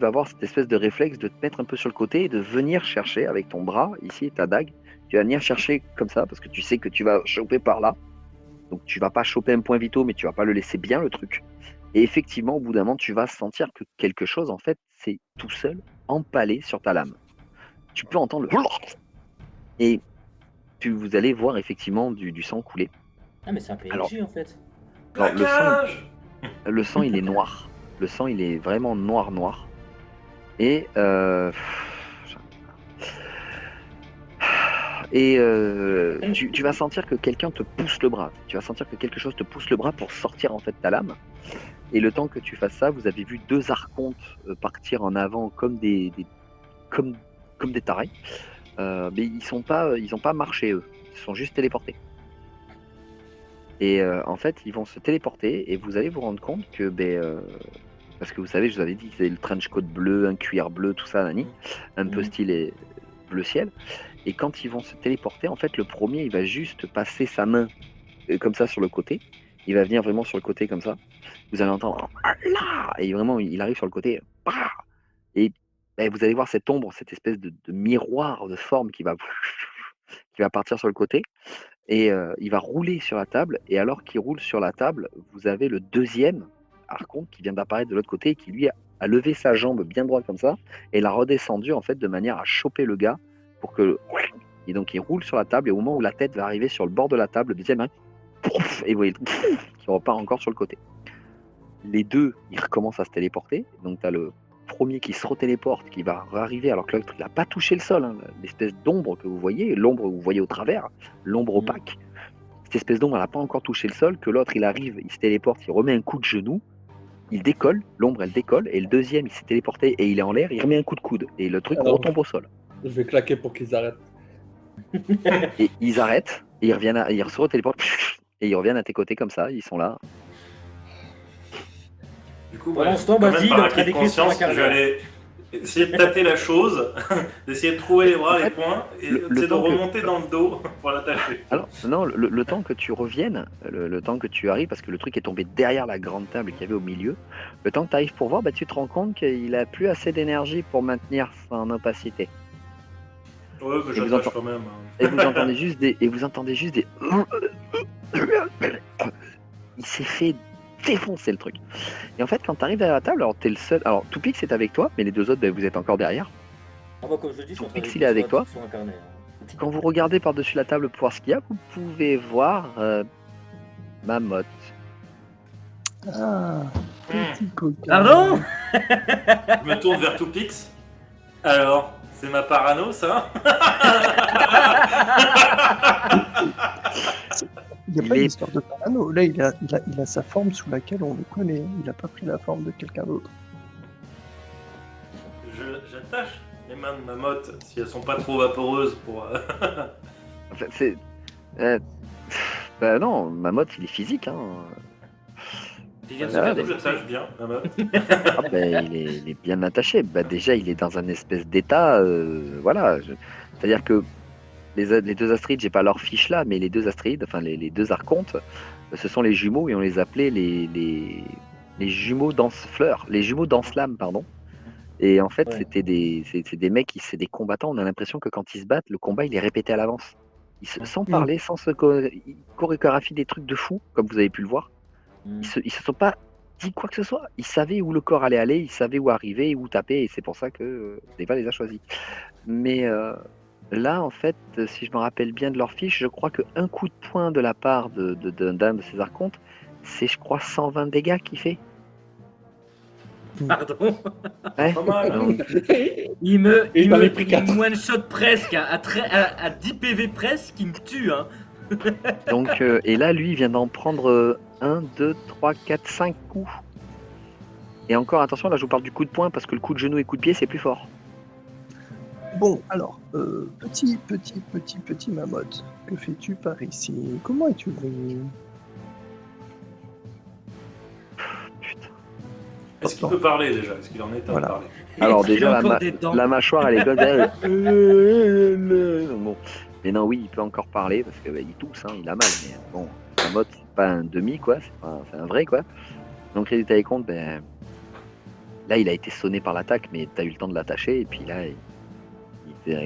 avoir cette espèce de réflexe de te mettre un peu sur le côté et de venir chercher avec ton bras, ici, ta dague. Tu vas venir chercher comme ça parce que tu sais que tu vas choper par là. Donc tu vas pas choper un point vitaux, mais tu vas pas le laisser bien le truc. Et effectivement, au bout d'un moment, tu vas sentir que quelque chose, en fait, c'est tout seul empalé sur ta lame. Tu peux entendre le... Et vous allez voir effectivement du sang couler. Ah, mais c'est un PNJ Alors- en fait. Alors, Plaquage le sang, il est noir. Le sang, il est vraiment noir. Et Et tu vas sentir que quelqu'un te pousse le bras. Tu vas sentir que quelque chose te pousse le bras pour sortir en fait ta lame. Et le temps que tu fasses ça, vous avez vu 2 archontes partir en avant comme, comme des tarés. Mais ils ont pas marché eux. Ils se sont juste téléportés. Et en fait, ils vont se téléporter et vous allez vous rendre compte que, parce que vous savez, je vous avais dit qu'ils avaient le trench coat bleu, un cuir bleu, tout ça, nani, un peu stylé bleu ciel. Et quand ils vont se téléporter, en fait, le premier, il va juste passer sa main comme ça sur le côté. Il va venir vraiment sur le côté comme ça. Vous allez entendre là, et vraiment, il arrive sur le côté. Bah et vous allez voir cette ombre, cette espèce de miroir de forme qui va partir sur le côté. Et il va rouler sur la table. Et alors qu'il roule sur la table, vous avez le deuxième archonte qui vient d'apparaître de l'autre côté et qui lui a levé sa jambe bien droite comme ça et l'a redescendu en fait de manière à choper le gars pour que et donc il roule sur la table et au moment où la tête va arriver sur le bord de la table, le deuxième et vous voyez qui repart encore sur le côté. Les deux, ils recommencent à se téléporter. Donc tu as le premier qui se retéléporte, qui va arriver alors que l'autre il n'a pas touché le sol, hein, l'espèce d'ombre que vous voyez, l'ombre que vous voyez au travers, l'ombre opaque. Cette espèce d'ombre n'a pas encore touché le sol, que l'autre il arrive, il se téléporte, il remet un coup de genou, il décolle, l'ombre elle décolle, et le deuxième il s'est téléporté et il est en l'air, il remet un coup de coude, et le truc retombe au sol. Je vais claquer pour qu'ils arrêtent. Et ils arrêtent, et ils se retéléportent, et ils reviennent à tes côtés comme ça, ils sont là. Du coup, Pendant ouais, ce temps, quand même, Basile, par en train acquis de d'écrire sur conscience, un je vais carnet. aller essayer de tâter la chose, d'essayer de trouver les bras, En fait, les poings, et le essayer de temps que- remonter dans le dos pour l'attacher. Alors, non, le temps que tu reviennes, le temps que tu arrives, parce que le truc est tombé derrière la grande table qu'il y avait au milieu, le temps que tu arrives pour voir, tu te rends compte qu'il a plus assez d'énergie pour maintenir son opacité. Ouais, mais Et vous j'attache entend- quand même. Et vous entendez juste des. Il s'est fait défoncer le truc. Et en fait, quand tu arrives à la table, alors t'es le seul. Alors, Toupix est avec toi, mais les deux autres, vous êtes encore derrière. Ah bah, comme je te dis, je suis en train Pix, d'écrire il est avec toi. sur un carnet. Hein. Quand vous regardez par-dessus la table pour voir ce qu'il y a, vous pouvez voir Mamotte. Ah, petit coquin. Pardon Je me tourne vers Toupix. Alors, c'est ma parano, ça? Il n'y a Il pas est- d'histoire de parano. Là, il a sa forme sous laquelle on le connaît. Il n'a pas pris la forme de quelqu'un d'autre. J'attache les mains de Mamotte si elles sont pas trop vaporeuses pour. Enfin, c'est. Bah non, Mamotte, il est physique. Hein. Tu viens de Ah, se faire Je défoncer. j'attache bien, Mamotte. Ah, il est bien attaché. Bah, déjà, il est dans un espèce d'état. Voilà. C'est-à-dire que les deux Astrides, j'ai pas leur fiche là, mais les deux Astrides, enfin les deux archontes, ce sont les jumeaux et on les appelait les jumeaux danse-fleurs, les jumeaux danse-lame, pardon. Et en fait, Ouais. c'est des mecs, c'est des combattants. On a l'impression que quand ils se battent, le combat il est répété à l'avance. Sans parler, sans se ils chorégraphient des trucs de fou, comme vous avez pu le voir. Ils se sont pas dit quoi que ce soit. Ils savaient où le corps allait aller, ils savaient où arriver, où taper, et c'est pour ça que Deva les a choisis. Mais là, en fait, si je me rappelle bien de leur fiche, je crois qu'un coup de poing de la part d'un de ces archontes, c'est, je crois, 120 dégâts qu'il fait. Pardon. Ouais. Pas mal. Donc, Il t'en me est pris quatre. one-shot presque, à 10 PV presque, il me tue. Hein. donc, et là, lui, il vient d'en prendre 1, 2, 3, 4, 5 coups. Et encore, attention, là, je vous parle du coup de poing, parce que le coup de genou et coup de pied, c'est plus fort. Bon, alors, petit Mamotte, que fais-tu par ici? Comment es-tu venu? Putain. Est-ce qu'il peut parler déjà? Est-ce qu'il en est à Voilà. parler? Alors Est-ce qu'il déjà, a encore des dents la mâchoire, elle est comme ça. Bon. Mais non, oui, il peut encore parler, parce qu'il tousse, hein, il a mal. Mais bon, la mode, c'est pas un demi, quoi. C'est un vrai, quoi. Donc, résultat des comptes, là, il a été sonné par l'attaque, mais t'as eu le temps de l'attacher. Et puis là, il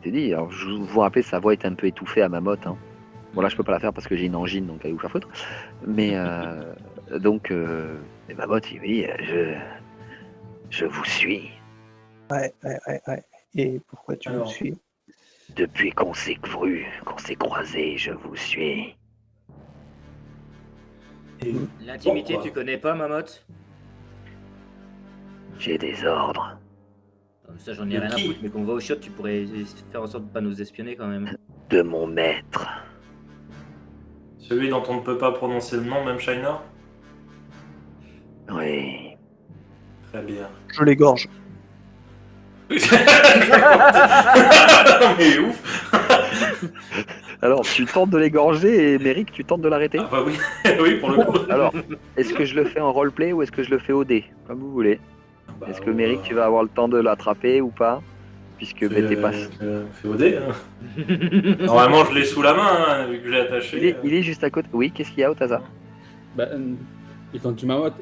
t'est dit. Alors, je vous rappelle, sa voix est un peu étouffée à Mamotte. Hein. Bon, là, je peux pas la faire parce que j'ai une angine, donc allez vous faire foutre. Mais, donc, Mamotte, il dit, je vous suis. Ouais. Et pourquoi tu me Alors. suis? Depuis qu'on s'est croisés, je vous suis. Et L'intimité, pourquoi? tu connais pas, Mamotte? J'ai des ordres. Ça, j'en ai De rien à qui foutre, mais qu'on va au shot, tu pourrais faire en sorte de pas nous espionner quand même. De mon maître. Celui dont on ne peut pas prononcer le nom, même Shiner? Oui. Très bien. Je l'égorge. Mais ouf. Alors, tu tentes de l'égorger et Méric, tu tentes de l'arrêter. Ah bah oui, oui pour le coup. Alors, est-ce que je le fais en roleplay ou est-ce que je le fais au dé? Comme vous voulez. Bah, Est-ce que Méric, tu vas avoir le temps de l'attraper ou pas? Puisque t'es pas... Fais au dé. Hein. Normalement, je l'ai sous la main, hein, vu que j'ai attaché. Il est juste à côté. Oui, qu'est-ce qu'il y a, Otaza? Bah, ils ont du mamotte.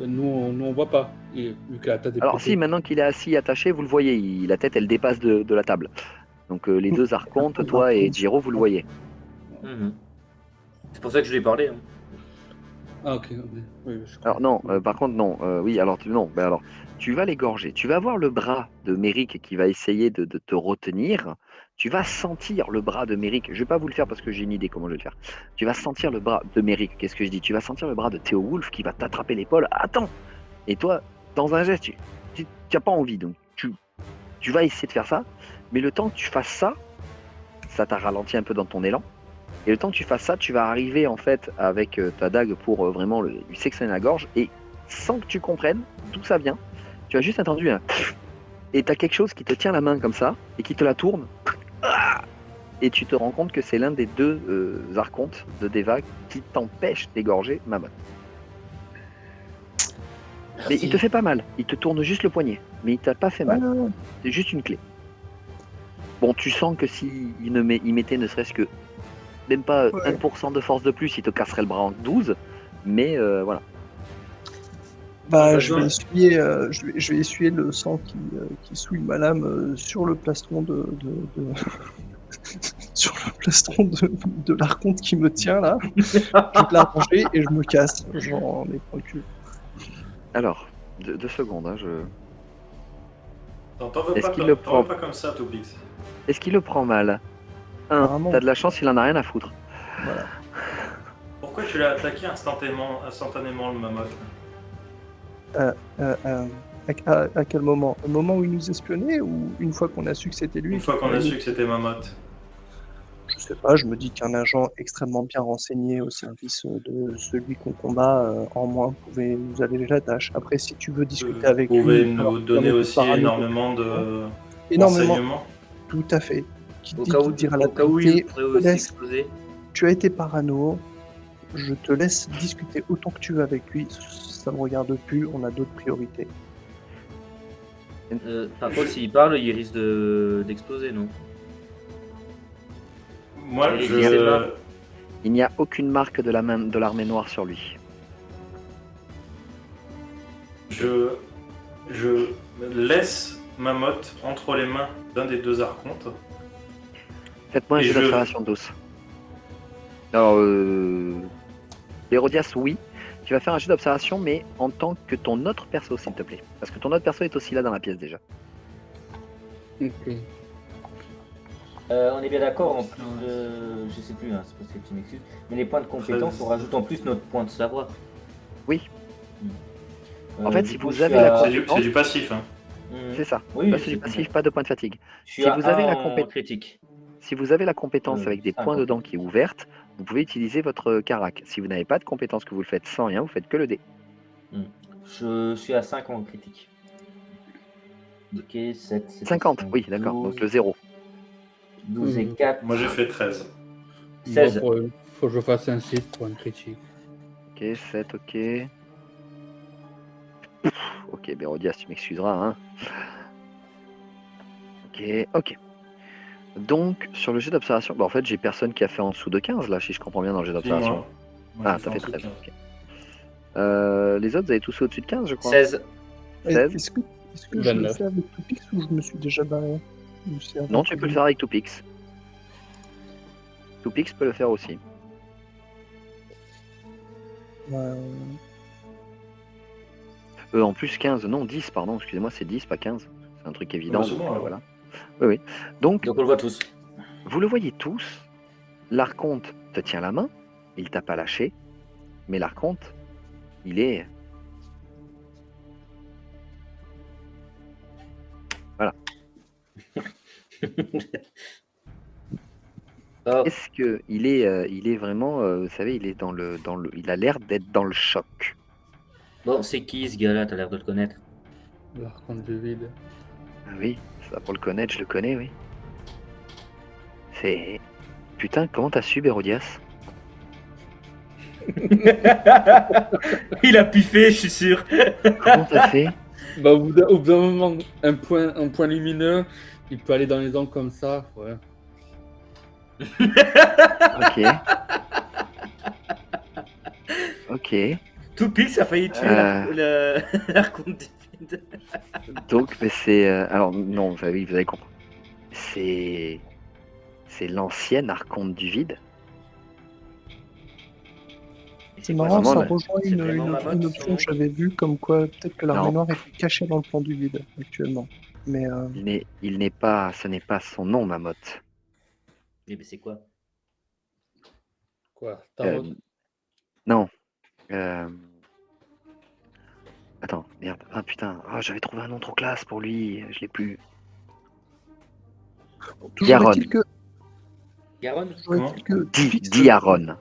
Nous, on voit pas. Vu que la tête est Alors pétée. si, maintenant qu'il est assis, attaché, vous le voyez, la tête, elle dépasse de la table. Donc les deux archontes, toi et Giro, vous le voyez. Mhm. C'est pour ça que je lui ai parlé. Hein. Ah, ok. Oui, je Alors non, par contre, non. Oui, alors, non. Ben alors, tu vas l'égorger. Tu vas voir le bras de Méric qui va essayer de te retenir. Tu vas sentir le bras de Méric. Je vais pas vous le faire parce que j'ai une idée comment je vais le faire. Tu vas sentir le bras de Méric. Qu'est-ce que je dis? Tu vas sentir le bras de Théo Wolf qui va t'attraper l'épaule. Attends! Et toi, dans un geste, tu n'as pas envie. Donc, tu vas essayer de faire ça. Mais le temps que tu fasses ça, ça t'a ralenti un peu dans ton élan. Et le temps que tu fasses ça, tu vas arriver en fait avec ta dague pour vraiment lui sectionner la gorge. Et sans que tu comprennes d'où ça vient, tu as juste entendu un et tu as quelque chose qui te tient la main comme ça et qui te la tourne. Et tu te rends compte que c'est l'un des deux archontes de Deva qui t'empêche d'égorger Mammoth. Mais il te fait pas mal, il te tourne juste le poignet, mais il t'a pas fait mal. C'est juste une clé. Bon, tu sens que s'il il mettait ne serait-ce que même pas 1% de force de plus, il te casserait le bras en 12, mais voilà. Bah, je vais essuyer le sang qui souille ma lame sur le plastron sur le plastron de l'archonte qui me tient là. Je vais l'arranger et je me casse. Genre, les points de cul. Alors, 2 secondes, hein, T'en veux Est-ce pas, qu'il le prend pas comme ça, Topix. Est-ce qu'il le prend mal? Apparemment. T'as de la chance, il en a rien à foutre. Voilà. Pourquoi tu l'as attaqué instantanément le mammoth? À quel moment? Au moment où il nous espionnait ou une fois qu'on a su que c'était lui? Une fois qu'on a su que c'était mammoth. Je sais pas, je me dis qu'un agent extrêmement bien renseigné au service de celui qu'on combat en moins pouvait nous alléger la tâche. Après, si tu veux discuter avec lui... Vous pouvez alors, nous donner on est aussi parano, énormément de énormément, renseignements. tout à fait. Qui Au dit cas où, qu'il dira la au cas où il vérité, pourrait je te aussi laisse. exploser. Tu as été parano, je te laisse discuter autant que tu veux avec lui, ça me regarde plus, on a d'autres priorités. Par contre, s'il parle, il risque d'exploser, non? Moi, Et je... c'est pas- Il n'y a aucune marque de l'armée noire sur lui. je laisse Mammoth entre les mains d'un des deux archontes. Faites-moi un Et jeu je- d'observation douce. Alors, Hérodias, oui. Tu vas faire un jeu d'observation, mais en tant que ton autre perso, s'il te plaît. Parce que ton autre perso est aussi là dans la pièce déjà. Ok. On est bien d'accord, en plus de... Je sais plus, hein, c'est parce que tu m'excuses. Mais les points de compétence, on rajoute en plus notre point de savoir. Oui. Hmm. En fait, Du si coup, vous je avez suis la à- C'est du passif. Hein. Hmm. C'est ça. Oui, Là, je c'est du sais passif, bien. pas de point de fatigue. Je suis Si à vous avez un la en compétence- critique. Si vous avez la compétence avec des 5 points en dedans critique. qui est ouverte, vous pouvez utiliser votre carac. Si vous n'avez pas de compétence, que vous le faites sans rien, vous faites que le dé. Je suis à 5 en critique. Ok, 7, 50, oui, d'accord. Donc le 0. 12 et 4. Moi, j'ai fait 13. 16. Moi, faut que je fasse un 6 pour une critique. Ok, 7, ok. Ok, Bérodias, tu m'excuseras. Hein. Ok. Donc, sur le jet d'observation, en fait, j'ai personne qui a fait en dessous de 15, là, si je comprends bien dans le jet d'observation. Moi, Ah, j'ai ça fait en dessous de 13. 15. Ok. Les autres, vous avez tous fait au-dessus de 15, je crois. 16. 16. Est-ce que je le 29. fais avec Topix ou je me suis déjà barré? Ou c'est Non, avant tu que peux le je- faire avec Toupix. Toupix peut le faire aussi. En plus 15, non, 10, pardon, excusez-moi, c'est 10, pas 15. C'est un truc évident. bah, c'est donc, bon, alors. voilà. Oui. Donc, Donc on le voit tous. vous le voyez tous. L'archonte te tient la main, il t'a pas lâché, mais l'archonte, il est... Oh, Est-ce que il est vraiment, vous savez, il est il a l'air d'être dans le choc. bon, c'est qui ce gars-là? T'as l'air de le connaître. L'archonte du vide. Ah oui, ça pour le connaître, je le connais, oui. C'est... Putain, comment t'as su, Bérodias? Il a piffé, je suis sûr. Comment t'as fait? Bah, au bout d'un moment, un point lumineux, il peut aller dans les angles comme ça. Ouais. Ok. Ok. Tout pile, ça a failli tuer l'archonte du vide. Donc, mais c'est... alors, non, oui, vous avez compris. C'est... C'est l'ancien archonte du vide. C'est quoi, marrant, vraiment ça le- rejoint c'est vraiment Mammoth, une son option nom que j'avais vue, comme quoi peut-être que l'armée Non. noire est cachée dans le plan du vide actuellement. Mais Il n'est pas... Ce n'est pas son nom, Mamotte. Eh ben, c'est quoi? Quoi? Euh, non. Euh, Attends, merde. Ah putain. Ah, j'avais trouvé un nom trop classe pour lui. Je l'ai plus. toujours Diaron. est-il que, Garonne? toujours est-il que Diaron.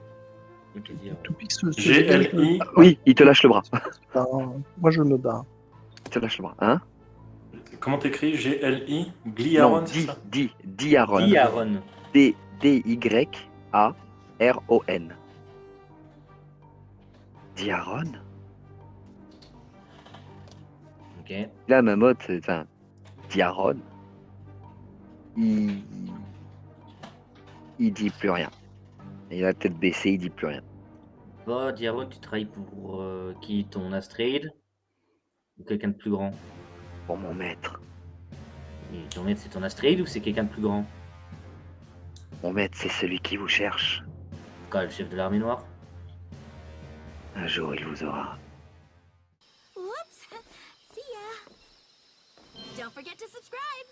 Ok, Diaron. Toupix se dégage de- GLI. Oui, il te lâche le bras. Moi, je me bats. Il te lâche le bras. Hein? Comment t'écris GLI? Non, Gliaron, c'est ça? Diaron. Diaron. D-Y-A-R-O-N. Diaron? Ok. Là, Mamotte, enfin, Diaron, il dit plus rien. Il a la tête baissée, il dit plus rien. Bon, Diaron, tu travailles pour qui? Ton Astrid? Ou quelqu'un de plus grand? Pour mon maître. Et ton maître, c'est ton Astrid ou c'est quelqu'un de plus grand? Mon maître, c'est celui qui vous cherche. Quoi, le chef de l'armée noire? Un jour, il vous aura. Whoops! See ya! Don't forget to subscribe!